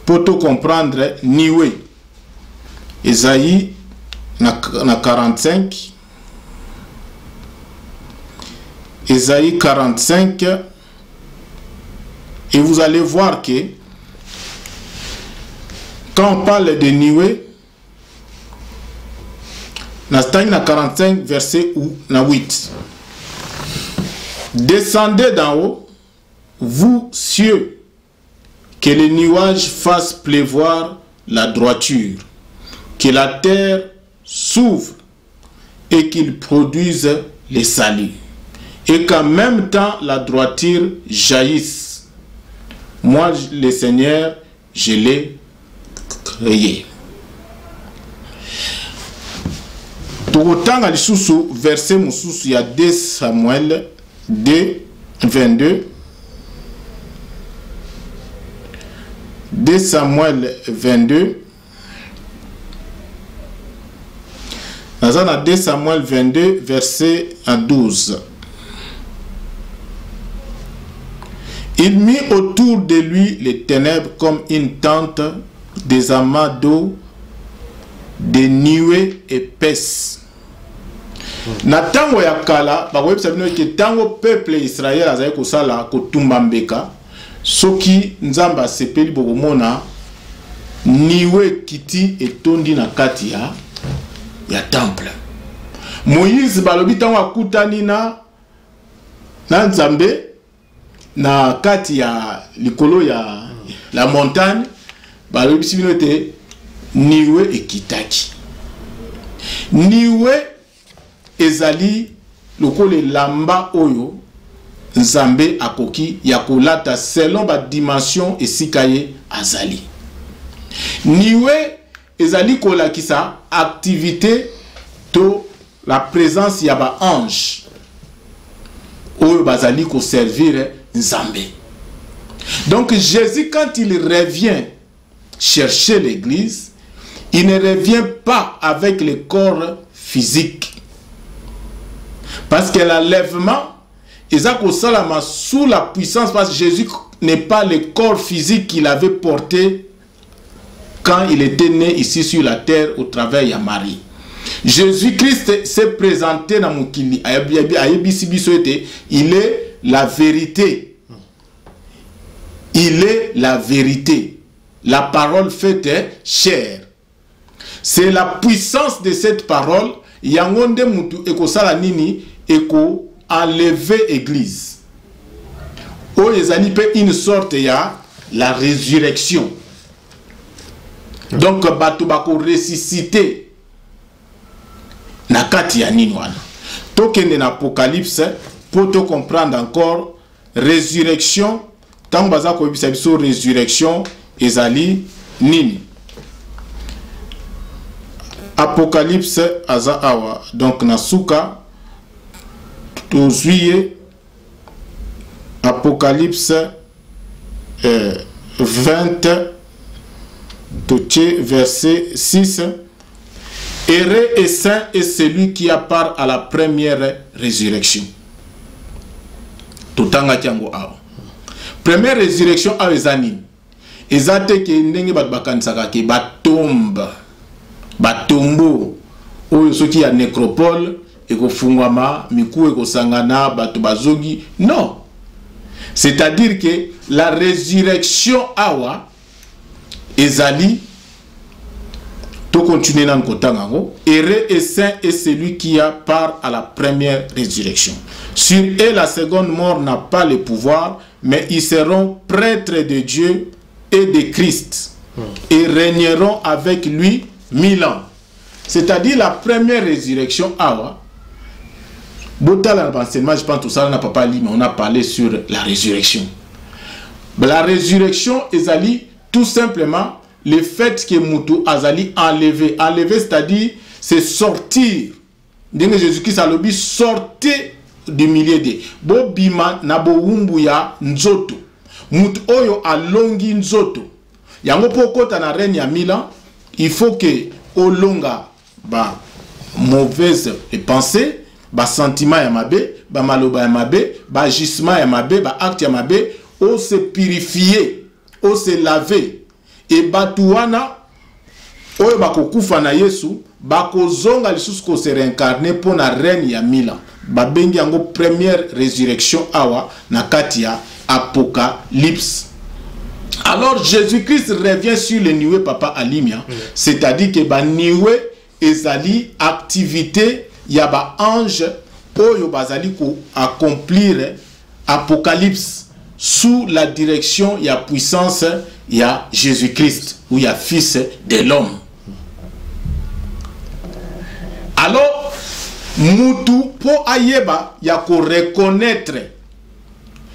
pour tout comprendre nuée. Esaïe na 45. Esaïe 45. Et vous allez voir que quand on parle de nuée, na 45 verset 8. Descendez d'en haut, vous cieux, que les nuages fassent pleuvoir la droiture, que la terre s'ouvre et qu'il produise les saluts, et qu'en même temps la droiture jaillisse. Moi, le Seigneur, je l'ai créé. Tokotanga lisusu verset mususu ya 2 Samuel 2 22. 2 Samuel 22. Dans 2 Samuel 22 verset 12. Il mit autour de lui les ténèbres comme une tente, des amas d'eau, des nuées épaisses. Na tango ya kala ba web sabino ke tango peuple Israël azali ko sala ko tumba mbeka soki nzamba sepeli bokomona niwe kiti etondi na kati ya temple. Moïse balobi tango akutani na nzambe na kati ya likolo ya la montagne balobi sibino te niwe ekitaki. Niwe ezali lokole lamba oyo nzambe akoki ya kolata selon ba dimension esikaye azali. Niwe ezali kolakisa activité to la présence ya ba ange oyo bazali ko servir nzambe. Donc Jésus quand il revient chercher l'église, il ne revient pas avec le corps physique. Parce que l'enlèvement, sous la puissance, parce que Jésus n'est pas le corps physique qu'il avait porté quand il était né ici sur la terre au travers de Marie. Jésus-Christ s'est présenté dans Mukili. Il est la vérité. Il est la vérité. La parole faite chair. C'est la puissance de cette parole. Yangonde mutu eko sala nini eko enlever église. O ezali pe une sorte ya la résurrection. Donc bato bako ressusciter na kati ya nini wana. Tokende na Apocalypse pour te comprendre encore résurrection. Tant baza ko bisa biso résurrection ezali nini. Apocalypse aza awa donc nasuka tozuye Apocalypse 22 verset 6. Heureux et saint est celui qui a part à la première résurrection. Totanga tiango ao. Première résurrection a ezani. Ezate ke ndenge bat bakansaka ke batomba. Batombo. Oyo soki ya nécropole eko fungwama miku eko sangana bato bazogi. Non. C'est-à-dire que la résurrection awa ezali to continuer dans le kotango. Heureux et saint est celui qui a part à la première résurrection. Sur eux, la seconde mort n'a pas le pouvoir, mais ils seront prêtres de Dieu et de Christ et régneront avec lui 1000 ans. C'est-à-dire la première résurrection, awa. Botala l'enseignement, je pense tout ça, on n'a pas parlé, mais on a parlé sur la résurrection. La résurrection, ezali tout simplement le fait que Moutou Azali enlevé, c'est-à-dire c'est sortir. Jésus-Christ a dit sortez du milieu de Bobima Nabo Wumbuya Nzoto. Moutou Oyo a longi Nzoto. Yango poko ta na reine ya 1000 ans, il faut que Olonga ba mauvaise pensée, ba sentiment ya mabe, ba maloba ya mabe, ba agissement ya mabe, ba acte ya mabe, o se purifier, o se laver. Et batuana oyo bakokufa na Yesu bakozonga lisusu ko se réincarner pour na reine ya 1000 ans. Babengi yango première résurrection awa na katia Apocalypse. Alors Jésus-Christ revient sur le niwe papa Alimia, c'est-à-dire que ba niwe ezali activité ya ba ange oyo bazali ko accomplir Apocalypse sous la direction ya puissance ya Jésus-Christ ou ya fils de l'homme. Alors Moutou pour ayeba ya ko reconnaître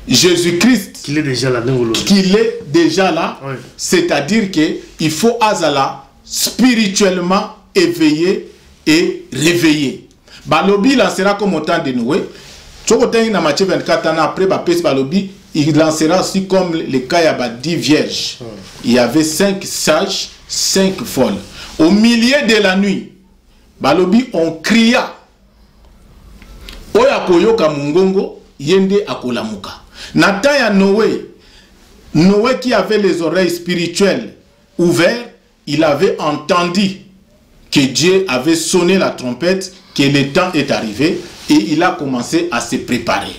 Jésus-Christ qu'il est déjà là, oui. C'est-à-dire que il faut azala spirituellement éveillé et réveillé. Balobi lancera comme autant de Noé. Tchokotengi na Matthieu 24 ans après bapes balobi il lancera aussi comme le cas ya ba 10 vierges. Il y avait 5 sages, 5 folles. Au milieu de la nuit, balobi on cria. Oya koyoka mungongo yende akolamuka. Nata ya Noé, Noé qui avait les oreilles spirituelles ouvertes, il avait entendu que Dieu avait sonné la trompette, que le temps est arrivé et il a commencé à se préparer.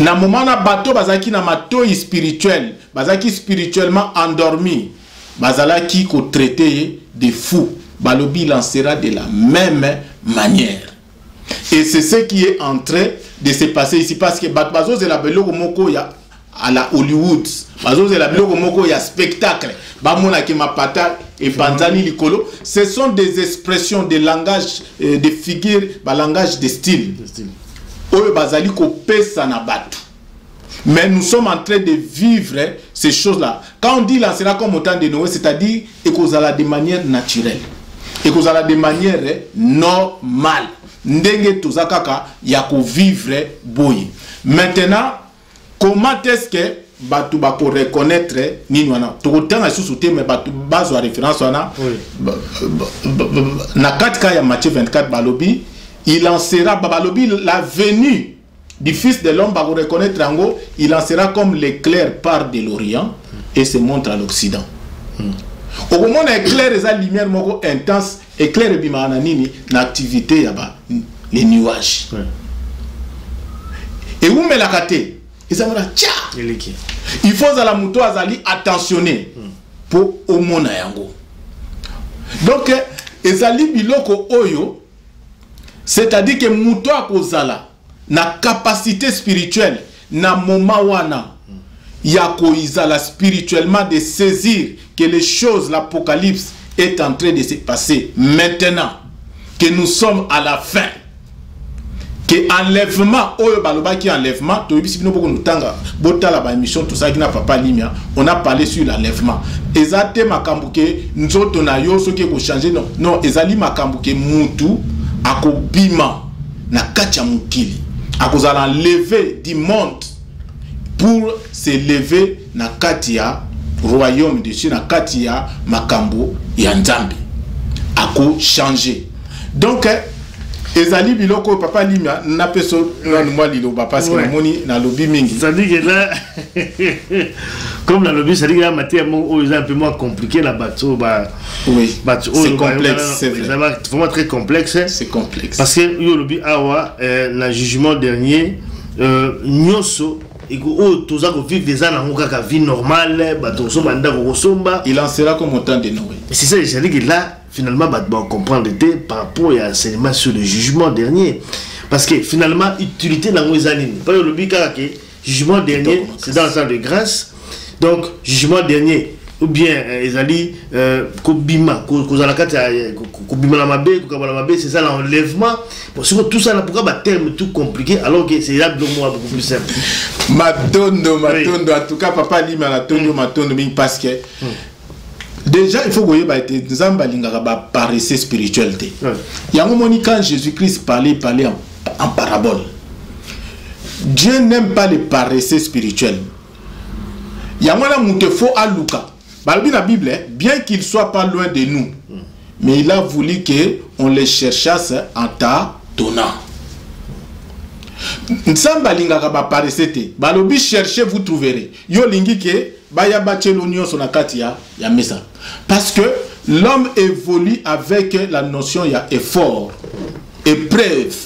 Na moment na bateau bazaki na matoi spirituel, bazaki spirituellement endormi, bazalaki ko traité de fou, balobi lancera de la même manière. Et c'est ce qui est en train de se passer ici parce que bazo de la beloko moko ya à la Hollywood, bazo de la beloko moko ya spectacle, bamona ki mapata et panzani likolo, ce sont des expressions de langage de figures, ba langage de style. Oyo bazali ko pesa na batu. Mais nous sommes en train de vivre ces choses-là. Quand on dit lancera comme au temps de Noé, c'est-à-dire ekozala de manière naturelle. Ekozala de manière normale. Ndenge tozakaka ya ko vivre boye. Maintenant, comment est-ce que batu bako reconnaître nini wana? Tokotanga sous te mais batu bazo référence wana. Na katika ya Matthieu 24 balobi il lancera Babalobi la venue du Fils de l'homme, pour reconnaître Rango, il lancera comme l'éclair part de l'Orient et se montre à l'Occident. Au moment où l'éclair est la lumière moko intense, éclair et bimananini, l'activité yaba les nuages. Et où me la kate? Il faut à la moto azali attentionner pour au mona yango. Donc, ezali biloko oyo. C'est-à-dire que Mouto akozala na capacité spirituelle na moment wana yako izala spirituellement de saisir que les choses, l'apocalypse est en train de se passer maintenant, que nous sommes à la fin, que enlèvement oyo baloba qui enlèvement to bisi bino boko nutanga botala ba émission tout ça qui n'a pas limia, on a parlé sur l'enlèvement. Ezate makambuke nzoto na yo soki ko changer non ezali makambuke Moutou akobima na kacha mukili akozala lever du monde pour se lever na katia royaume de Dieu na kati ya makambo ya nzambe ako changer. Donc ezali biloko papa Limia na peso na moi liloba parce que na moni na lobby mingi. Ça dit que là comme la lobby ça dit que la matière est un peu moins compliqué la bateau bah oui c'est complexe, c'est vrai. C'est vraiment très complexe. C'est complexe parce que yo lobby awa le jugement dernier nyoso et que tous ça vivre des ans en kaka vie normale bateau so banda ko somba il en sera comme autant de Noé. C'est ça ça dit que là finalement on comprendre par rapport à enseignement sur le jugement dernier parce que finalement utilité dans les années pas le but que jugement dernier c'est dans le temps de grâce donc jugement dernier ou bien ezali kobima kobima la mabe c'est ça l'enlèvement parce que tout ça là pourquoi terme tout compliqué alors que c'est là beaucoup plus simple matondo en tout cas papa Limia la tonyo matondo parce que déjà il faut que vous ayez nzamba lingaka ba paresse spiritualité. Yango moni quand Jésus-Christ parlait en parabole. Dieu n'aime pas les paresseux spirituels. Yango la muté fo aluka. Balbi na Bible bien qu'il soit pas loin de nous. Mais il a voulu que on les cherchasse en tâtonnant. Nzamba lingaka ba paresse te. Balobi cherchez vous trouverez. Yo lingi ke baya bachelo nyonso na kati ya mesa. Parce que l'homme évolue avec la notion il y a effort, épreuve.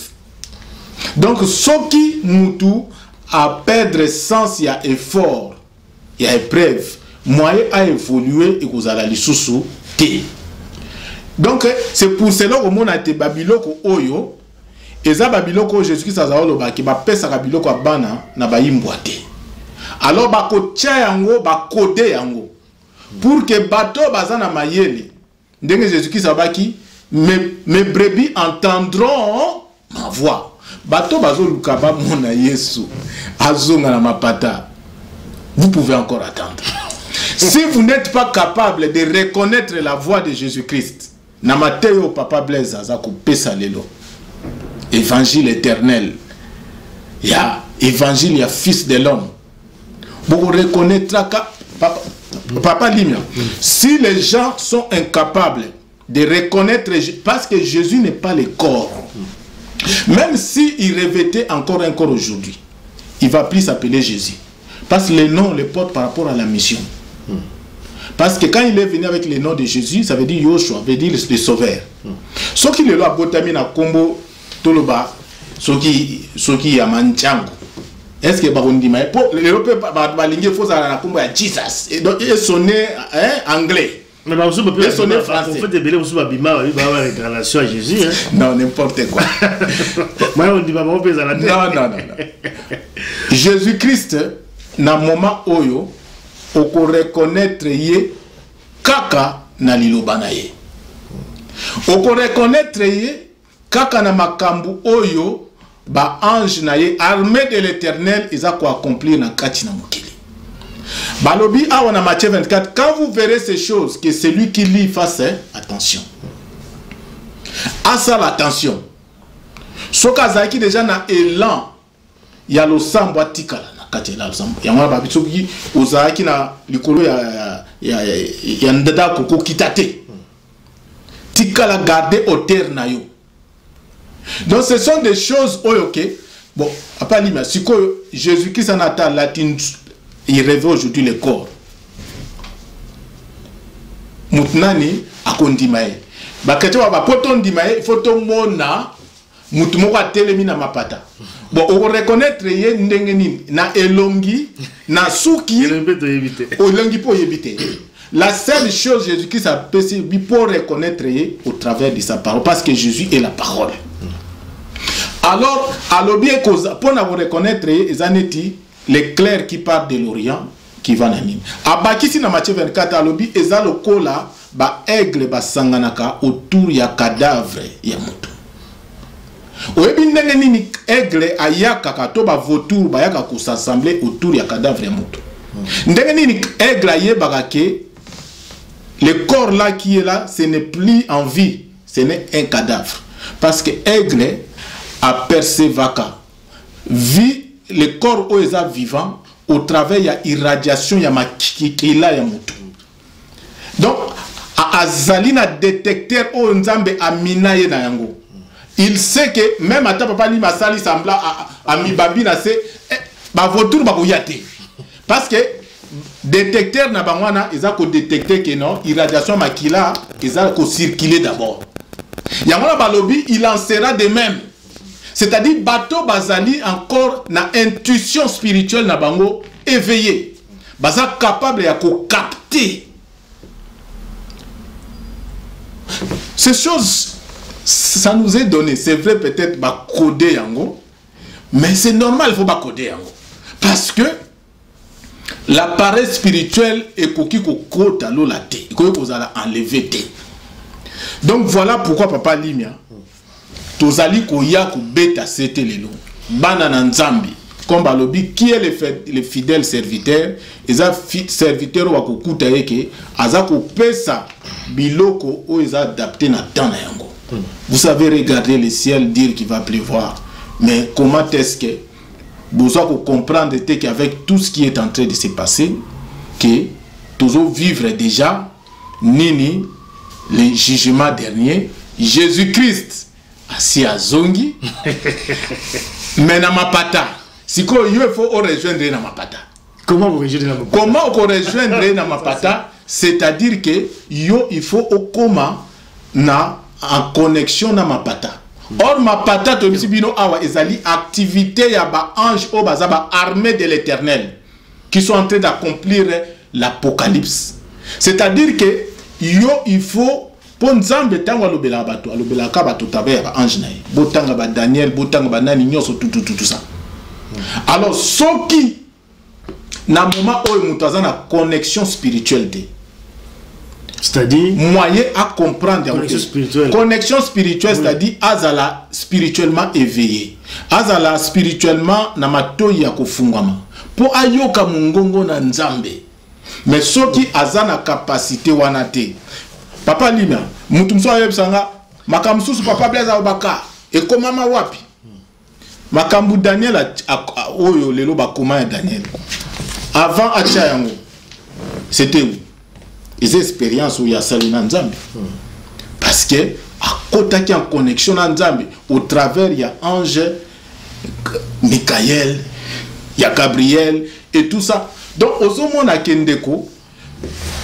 Donc ce qui mutu à perdre sens il y a effort, il y a épreuve. Moyen à évoluer et vous allez sous té. Donc c'est pour cela que mon a été babiloko oyo et ça babiloko Jésus-Christ a zaolo ba ki ba pesa babiloko abana na ba imbwate. Alors ba ko tia yango ba code yango pour que bateau bazana mayele ndenge Jésus-Christ abaki mes brebis entendront ma voix bateau bazo luka ba mona Yesu azonga na mapata vous pouvez encore attendre. Si vous n'êtes pas capable de reconnaître la voix de Jésus-Christ na Matteo papa Blaise azako pesa lelo évangile éternel ya évangile ya fils de l'homme vous reconnaîtrez papa Limia, si les gens sont incapables de reconnaître, parce que Jésus n'est pas le corps, même s'il revêtait encore un corps aujourd'hui, il ne va plus s'appeler Jésus. Parce que le nom le porte par rapport à la mission. Parce que quand il est venu avec le nom de Jésus, ça veut dire Yoshua, ça veut dire le sauveur. Ce qui est là, Botamina Kombo, Toloba, ce qui est à Manchango. Est-ce que Barondima l'Europe balingue faut ça la combo à Jesus et donc il sonné anglais mais bah aussi peut sonner français en fait des belles aussi babima va avoir une relation à Jésus hein non n'importe quoi moi on dit pas on peut ça la non Jésus-Christ na moment oyo oko reconnaître yé kaka na liloba na ye oko reconnaître yé kaka na makambu oyo ba ange na ye armée de l'éternel ils a quoi accomplir na kati na mokili balobi awa na Matthieu 24 quand vous verrez ces choses que celui qui lit fasse attention à ça l'attention sokazaki déjà na élan ya losambo atikala na kati la losambo ya mwa ba bitsoki ozaki na likolo ya ndada koko kitate tikala garder hauteur na yo. Donc ce sont des choses ok bon après Limia si Jésus-Christ en attend latin il rêve aujourd'hui le corps mutunani akondimae bakati wa poto ndimae photo mona mutu moko atelemi na mapata bon on reconnaître ye ndenge nini na elongi na suki elongi po yebite. La seule chose Jésus-Christ a passé pour reconnaître au travers de sa parole parce que Jésus est la parole. Alors, à l'objet pour nous reconnaître l'éclair qui part de l'Orient qui va nani. Abaki si na Matthieu 24 à l'objet eza lokola ba aigle ba sanganaka autour ya cadavre ya moto. Oyebi ndenge nini aigle ayaka ka to ba vautour ba yaka ko s'assembler autour ya cadavre ya moto. Ndenge nini aigle ayebaka ke le corps là qui est là, ce n'est plus en vie, ce n'est un cadavre. Parce que aigle a persévaka. Vie, le corps où est vivant, au travers il y a irradiation il y a makikila ya mutu. Donc azali na détecteur o nzambe amina ye na yango. Il sait que même à papa li masali sembla à mibabi na se ba votour ba koyate. Parce que détecteur na bangwana eza ko détecter que non irradiation makila eza ko circuler d'abord. Yangola balobi il en sera de même. C'est-à-dire bato bazali encore na intuition spirituelle na bango éveillé. Baza capable ya ko capter. Ces choses ça nous est donné, c'est vrai peut-être ba coder yango, mais c'est normal il faut pas coder yango parce que l'appareil spirituel est koki ko kota lo la té, ko kozala enlever té. Donc voilà pourquoi papa Limia tozali ko ya ko beta c'était lelo bana na nzambi comme balobi qui est le fidèle serviteur eza serviteur wa ko kuta yeke aza ko pesa biloko o eza adapté na temps na yango. Vous savez regarder le ciel, dire qu'il va pleuvoir. Mais comment est-ce que vous allez comprendre qu'avec tout ce qui est en train de se passer, que tous vivre déjà, nini, le jugement dernier, Jésus-Christ, assis à Zongi, mais dans ma pata. Si il faut rejoindre dans ma pata. Comment vous rejoindre dans ma pata? Comment vous rejoindre dans ma pata? C'est-à-dire que il faut au coma na en connexion na mapata. Or mapata to bisibino awa ezali activité ya ba ange o bazaba armée de l'Éternel qui sont en train d'accomplir l'apocalypse. C'est-à-dire que il faut pour nzambe tango alobela ka bato tabe ba ange nae. Botanga ba Daniel, botanga ba nani nyoso tout ça. Alors soki na moment o mutaza na connexion spirituelle de c'est-à-dire moyen à comprendre connexion spirituelle oui. C'est-à-dire azala spirituellement éveillé azala spirituellement na matoyi ya kofungama po ayoka mungongo na nzambe mais soki azana capacité wana te papa Lima mutu mso ayebsanga makamsusu papa blaza obaka e komama wapi makambu Daniel oyo lelo bakoma ya Daniel avant acha yango c'était où les expériences où il y a Salina Nzambi. Parce que à côté qui en connexion Nzambi, au travers il y a ange, Michael, il y a Gabriel et tout ça. Donc aux hommes à Kendeko,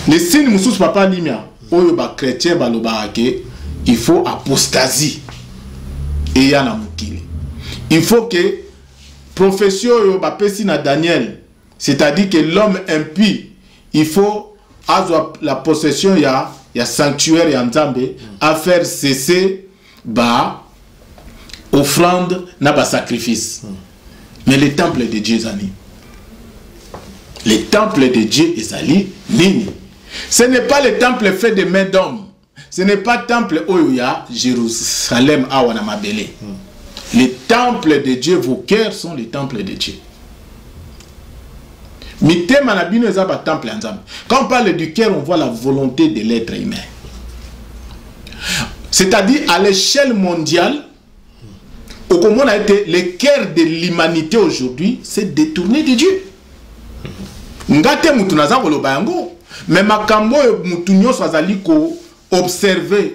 les signes Moussous Papa Limia, oyo ba chrétien ba lobarake, il faut apostasie et ya na mukili. Il faut que profession yo ba pesi na Daniel, c'est-à-dire que l'homme impie, il faut la possession il y a sanctuaire et Nzambe à faire cesser ba offrande na ba sacrifice. Mais le temple de Dieu zani. Le temple de Dieu ezali nini? Ce n'est pas le temple fait de mains d'hommes. Ce n'est pas le temple oya Jérusalem awana mabele. Les temples de Dieu, vos cœurs sont les temples de Dieu. Quand on parle du cœur, on voit la volonté de l'être humain. C'est-à-dire, à l'échelle mondiale, au comment a été le cœur de l'humanité aujourd'hui, c'est détourné de Dieu. Ngate mutunaza kolobango, mais makambo mutunyo swazali ko observer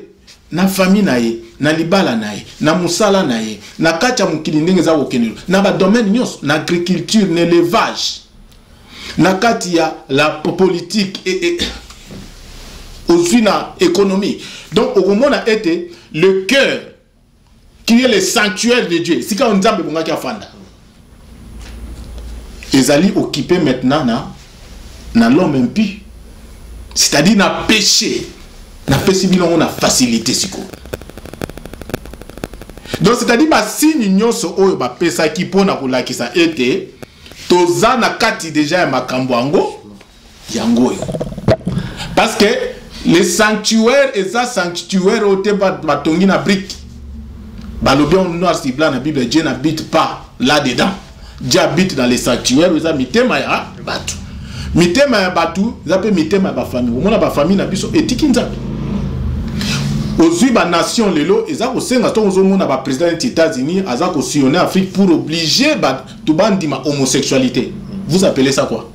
na famille nae, na libala nae, na musala nae, na kacha mukili ndenge za wokenelo, na ba domaine nyos, na agriculture, na élevage. Na kati ya la politique et aussi na économie. Donc au moment a été le cœur qui est le sanctuaire de Dieu. Si quand on nzambe bonga kia fanda. Ezali occupé maintenant na l'homme impie. C'est-à-dire na péché. Na péché bilongo na facilité siko. Donc c'est-à-dire ba signe nyonso oyo ba pesa ki pona ko lakisa été toza na kati déjà ya makambo yango parce que les sanctuaires et ça sanctuaire au te batongi na brique balobi en noir si blanc na Bible Dieu n'habite pas là dedans. Dieu habite dans les sanctuaires où ça mitema ya batu ça peut mitema ba famille on a ba famille na biso etiki nzambe ozui ba nation lelo eza ko senga to ozomona ba président des États-Unis aza ko sillonner Afrique pour obliger ba tubandi ma homosexualité Vous appelez ça quoi?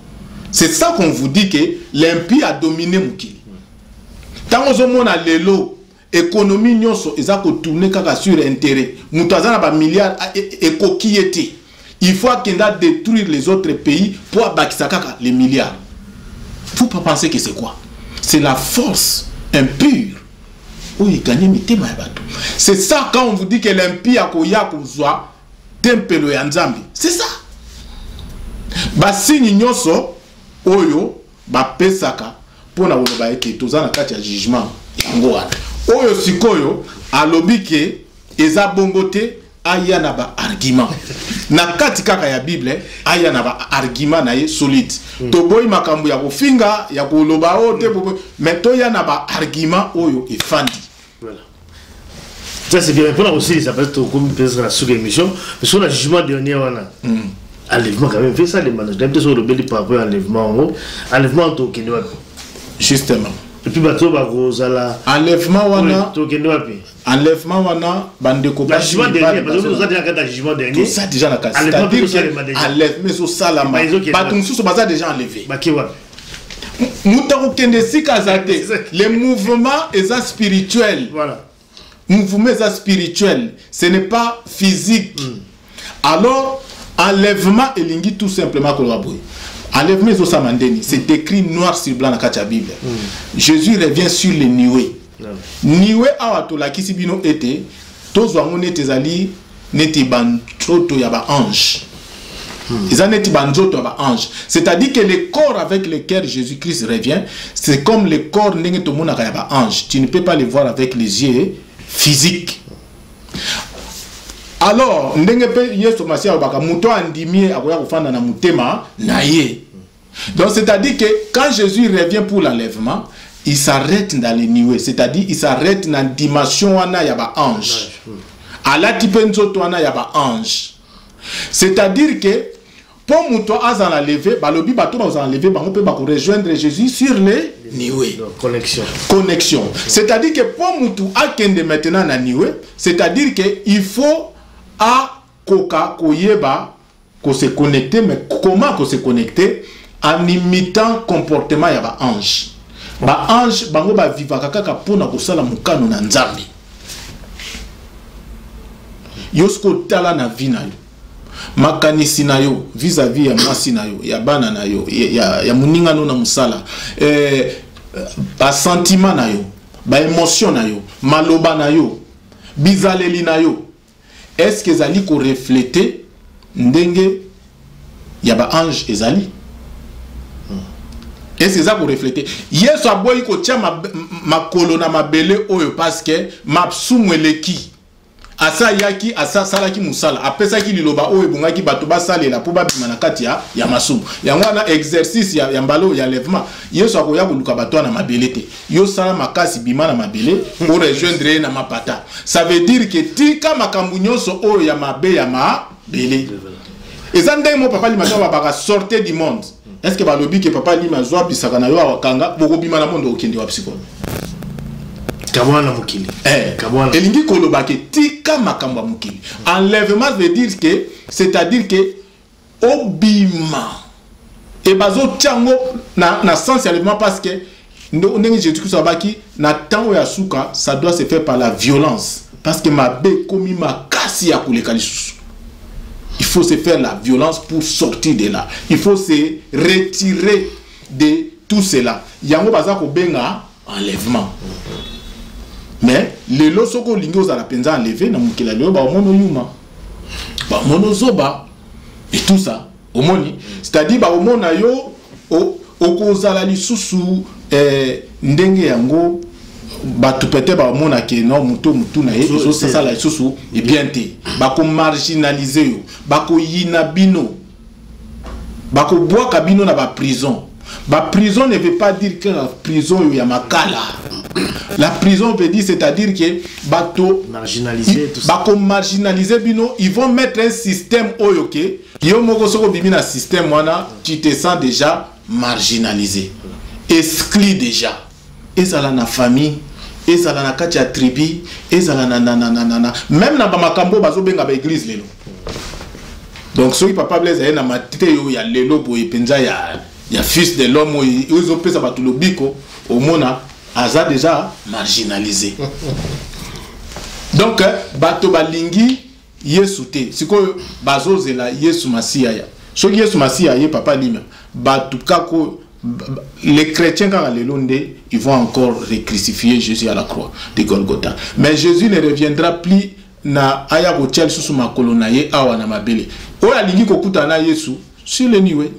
C'est ça qu'on vous dit que l'impie a dominé Mukili. Tant qu'on a l'élo, économie nyonso, ils ont tourné sur intérêt. Moutazana ba milliards éco qui était. Il faut qu'il a détruire les autres pays pour abattre les milliards. Faut pas penser que c'est quoi? C'est la force impure. Oui, gagner mi tema bato. C'est ça quand on vous dit que l'impie a koya kozwa tempelo ya Nzambi. C'est ça. Ba sini nyonso oyo ba pesaka pona woloba eke tozana kati ya jugement ngwana. Oyo sikoyo alobi ke eza bongote aya na ba argument. Na kati kaka ya Bible aya na ba argument na ye solide. Toboyi makambo ya kofinga ya koloba o te mais to ya na ba argument oyo efandi. Voilà. Ça c'est bien. Pour la aussi, ça peut être comme peut-être la sous-émission. Mais sur le jugement dernier, on a enlèvement quand même fait ça, les managers. Peut-être sur le bel par rapport à enlèvement en haut. Enlèvement en tout cas. Justement. Et puis, bateau, la enlèvement wana. Enlèvement wana, bande ko. Le jugement dernier, parce que nous avons déjà le jugement dernier. Ça déjà la casse. Enlèvement sur ça là. Bateau sur ça déjà enlevé. Les mouvements sont spirituels. Voilà. Mouvement spirituel, ce n'est pas physique. Alors, enlèvement et lingi tout simplement collaborer. Enlèvement c'est écrit noir sur blanc dans la Bible. Jésus revient sur les nuées. Nuées a la kisibino été, tous on était allés, n'était bantroto yaba ange. C'est-à-dire que le corps avec lequel Jésus-Christ revient, c'est comme le corps ange. Tu ne peux pas le voir avec les yeux physiques. Alors, donc c'est-à-dire que quand Jésus revient pour l'enlèvement, il s'arrête dans les nuées. C'est-à-dire il s'arrête dans la dimension où il y a ange. À la dimension où il y a ange. C'est-à-dire que pour nous, à enlever, balobi bateau nous enlever, on peut rejoindre Jésus sur les nuées. Connexion. C'est-à-dire que pour nous, à kende maintenant na nuée, c'est-à-dire que il faut à koka koyeba ko se connecter, mais comment ko se connecter en imitant comportement ya ba ange. Ba ange bango ba vivaka kaka pona ko sala mukano na Nzambi. Yosko tala na vina yo. Makanisi na yo vis-à-vis ya mwasi na yo ya bana na yo ya muninga no na musala ba sentiment na yo ba émotion na yo maloba na yo bizaleli na yo est-ce que ezali ko refléter ndenge ya ba ange ezali est-ce que ça ko refléter yeso aboyi ko tia makolo na mabele oyo parce que mapsumu eleki asa yaki asa salaki musala apesa ki liloba oyo bongaki bato basalela po babima na kati ya masumu yango na exercice ya mbalo ya lèvement yeso akoya koluka bato na mabele te yo sala makasi bima na mabele pour rejoindre na mapata. Ça veut dire que tika makambu nyonso oyo ya mabe ya mabele ezande mo papa limaka baba sortir du monde. Est-ce que balobi que papa lima zwa bisaka na yo akanga boko bima na monde okende wa psychologue Kabwana mukili. Kabwana. Elingi kolobake tika makambo mukili. Enlèvement veut dire que, c'est-à-dire que obima. Et bazo tiango na sens enlèvement parce que ndenge Jésus sabaki na tango ya suka ça doit se faire par la violence parce que ma be komi ma kasi ya kuleka lisusu. Il faut se faire la violence pour sortir de là. Il faut se retirer de tout cela. Yango bazako benga enlèvement. Mais les losoko lingos à la penza enlevé na mukila leo ba mono yuma ba mono zoba et tout ça au moni c'est-à-dire ba mona yo okozala lisusu ndenge yango ba tupete ba mona ke no muto na ye so ça la lisusu et bien té ba ko marginaliser yo ba ko yina bino ba ko bois kabino na ba prison. La prison ne veut pas dire que la prison il y a makala. La prison veut dire c'est-à-dire que bateau marginalisé tout ça. Marginaliser bino, ils vont mettre un système oyoké. Yo moko soko bimina système wana, tu te sens déjà marginalisé. Exclu déjà. Et ça la na famille, et ça la na katia tribu, et ça la na même na ba makambo bazo benga ba église lelo. Donc ceux qui papa Blaise a na matite yo ya lelo boye penza ya fils de l'homme ils ont pesa batu lobiko au mona aza déjà marginalisé. Donc bato balingi Yesu te siko bazozela Yesu Masia ya so Yesu Masia ye papa lima batu kako les chrétiens quand ils vont encore recrucifier Jésus à la croix de Golgotha, mais Jésus ne reviendra plus na aya ko tiel susu makolo na ye awa na mabele o alingi ko kutana Yesu sur le niwe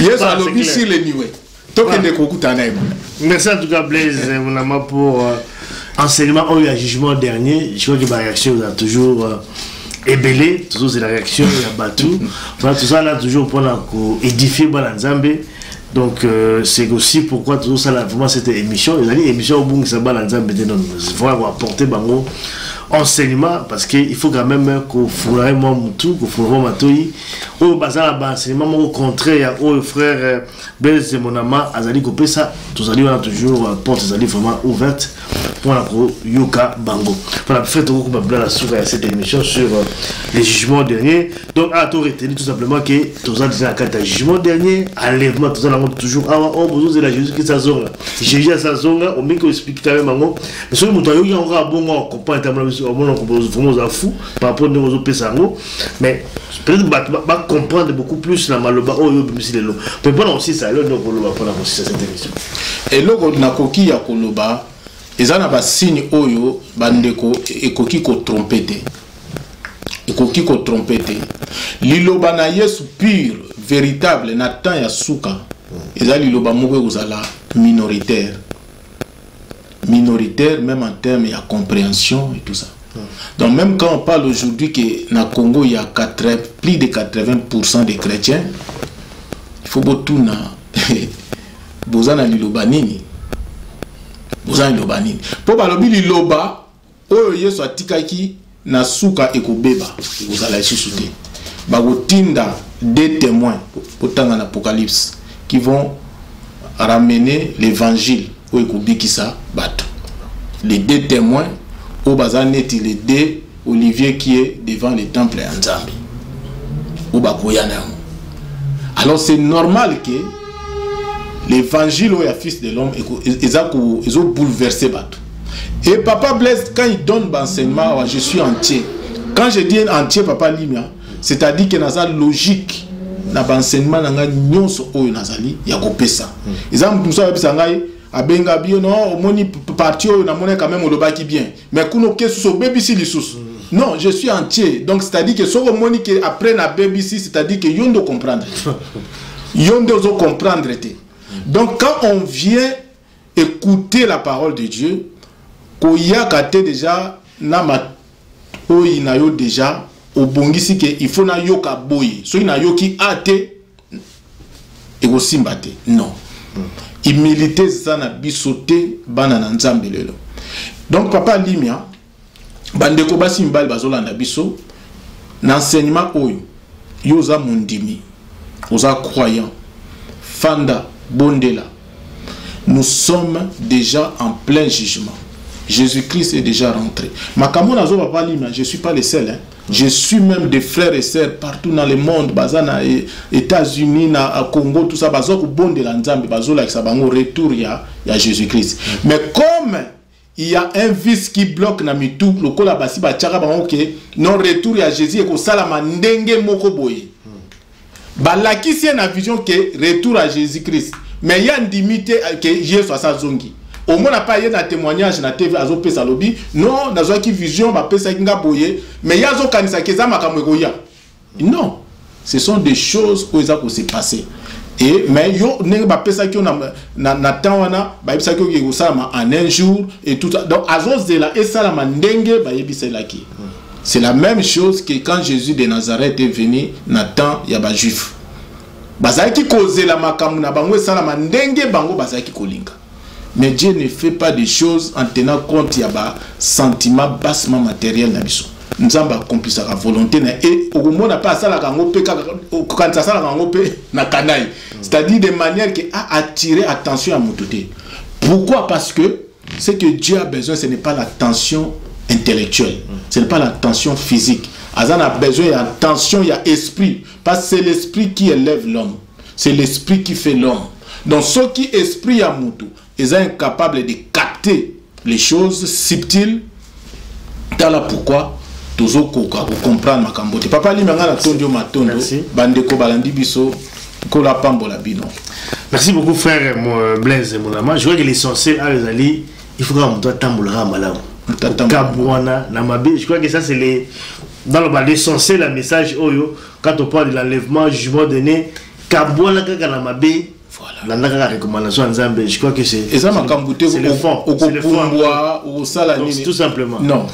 Yesu alobi sur le niwe tokende ko kutana ye. Merci en tout cas Blaise Mounama pour enseignement au jugement dernier. Je crois que ma réaction a toujours ébélé, toujours c'est la réaction il y a Batou. Enfin, tout ça là toujours pour édifier Balanzambe. Donc c'est aussi pourquoi toujours ça là vraiment cette émission. Les amis émission au bout ça Balanzambe non il faut apporter bango enseignement parce qu'il faut quand même qu'on fourre moi tout qu'on fourre matoi au bazar là enseignement au contraire au frère Blaise Mounama azali kopé ça tous allez on a toujours porte azali vraiment ouverte pour la yoka bango voilà fait tout coup la sur cette émission sur les jugements derniers. Donc à tout retenir tout simplement que tous allez la carte jugement dernier enlèvement tout ça là toujours on besoin de la Jésus qui ça zone Jésus ça zone on met qu'on explique quand même bango mais sur le il y a encore bon on comprend au moins on vraiment fou par rapport aux autres pesango mais peut-être va comprendre beaucoup plus la maloba oh yo bimisi lelo mais bon aussi ça là donc on va prendre aussi cette émission et logo na koki ya koloba ezana ba signe oyo bandeko ekoki ko trompete liloba na Yesu pur véritable na temps ya suka ezali liloba moko kozala minoritaire même en termes de compréhension et tout ça. Donc même quand on parle aujourd'hui que dans le Congo il y a plus de 80% de chrétiens, il faut tout na bozana liloba nini po balobi liloba oyo Yesu atikaki na suka ekobeba kozala isusu te bakotinda des témoins otanga na Apocalypse qui vont ramener l'évangile oyo ekobikisa bato les deux témoins au bazaneti les deux Olivier qui est devant le temple en Zambie au bakoyana. Alors c'est normal que l'évangile au fils de l'homme ils ont bouleversé bateau. Et papa Blaise quand il donne l'enseignement je suis entier. Quand je dis entier papa Limia, c'est-à-dire que dans la logique na l'enseignement na nyonso oyo nazali ya kopesa. Exemple tout ça bisangai abenga bio non omoni parti oyo na mona quand même olobaki bien. Mais kuno ke so BBC lisusu. Non, je suis entier. Donc c'est-à-dire que so omoni que après na BBC c'est-à-dire que yondo comprendre. Yondo zo comprendre te. Donc quand on vient écouter la parole de Dieu, koya kate déjà na oyi na yo déjà au bongisi que il faut na yoka boyi. So na yoki ate et aussi mbate. Non. Humilité ça na bisoté bana na nzambe lelo. Donc papa Limia bandeko basi mbali bazola na biso n'enseignement oyo yoza mundimi oza croyant fanda bondela. Nous sommes déjà en plein jugement. Jésus-Christ est déjà rentré. Makamon azo papa Limia, je suis pas le seul hein. Je suis même des frères et sœurs partout dans le monde, bazana États-Unis, na Congo, tout ça, bazo ko bonde la nzambe, bazo la kisabango retour ya Jésus-Christ. Mais comme il y a un vice qui bloque na mitou, le kola basi ba tchaka bango ke non retour ya Jésus et ko sala mandenge moko boye. Ba la ki c'est na vision que retour à Jésus-Christ. Mais il y a une limite que Jésus sa zongi. Au moins n'a pas eu un témoignage na TV azo pesa lobi non na zo ki vision ba pesa kinga boye mais ya zo kanisa keza makamwe ya. Non, ce sont des choses où ça s'est passé. Et mais yo ne ba pesa ki na tawana ba pesa ki ko sama en un jour et tout ça. Donc azo zela et ça la mandenge ba yebisa la ki. C'est la même chose que quand Jésus de Nazareth est venu na temps ya ba juif. Bazaki causer la makamu na bango ça la mandenge bango bazaki kolinga. Mais Dieu ne fait pas des choses en tenant compte de sentiments bassement matériels. Nous avons accompli sa volonté. Et au moment où on n'a pas ça, c'est-à-dire de manière qui a attiré attention à mon côté. Pourquoi? Parce que ce que Dieu a besoin, ce n'est pas l'attention intellectuelle, ce n'est pas l'attention physique. Azan a besoin, il y a tension, il y a esprit. Parce que c'est l'esprit qui élève l'homme. C'est l'esprit qui fait l'homme. Donc, ce qui esprit à Moutou, ils sont incapables de capter les choses subtiles. Dans la pourquoi, toujours comprendre ma cambote. Papa, li mangala tondo matondo, bandeko balandi biso, kola pambola bino. Merci beaucoup, frère Blaise mon amant. Je vois que l'essentiel à Ezali, il faut qu'on doit tamboulera malam. Kabouana, Namabe. Je crois que ça, c'est les. Dans l'essentiel, le message, quand on parle de l'enlèvement, jugement donné, Kabouana, Namabe. Voilà. La recommandation en Zambie, je crois que c'est. Et ça, c'est le fond. C'est le fond. Tout simplement. Non.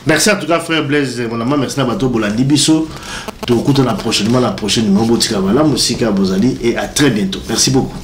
Merci en tout cas, frère Blaise mon amant. Merci à Bato Bolandi Bisso. Tout écoute prochainement la prochaine numéro Botika Malam, Musika Bozali. Et à très bientôt. Merci beaucoup.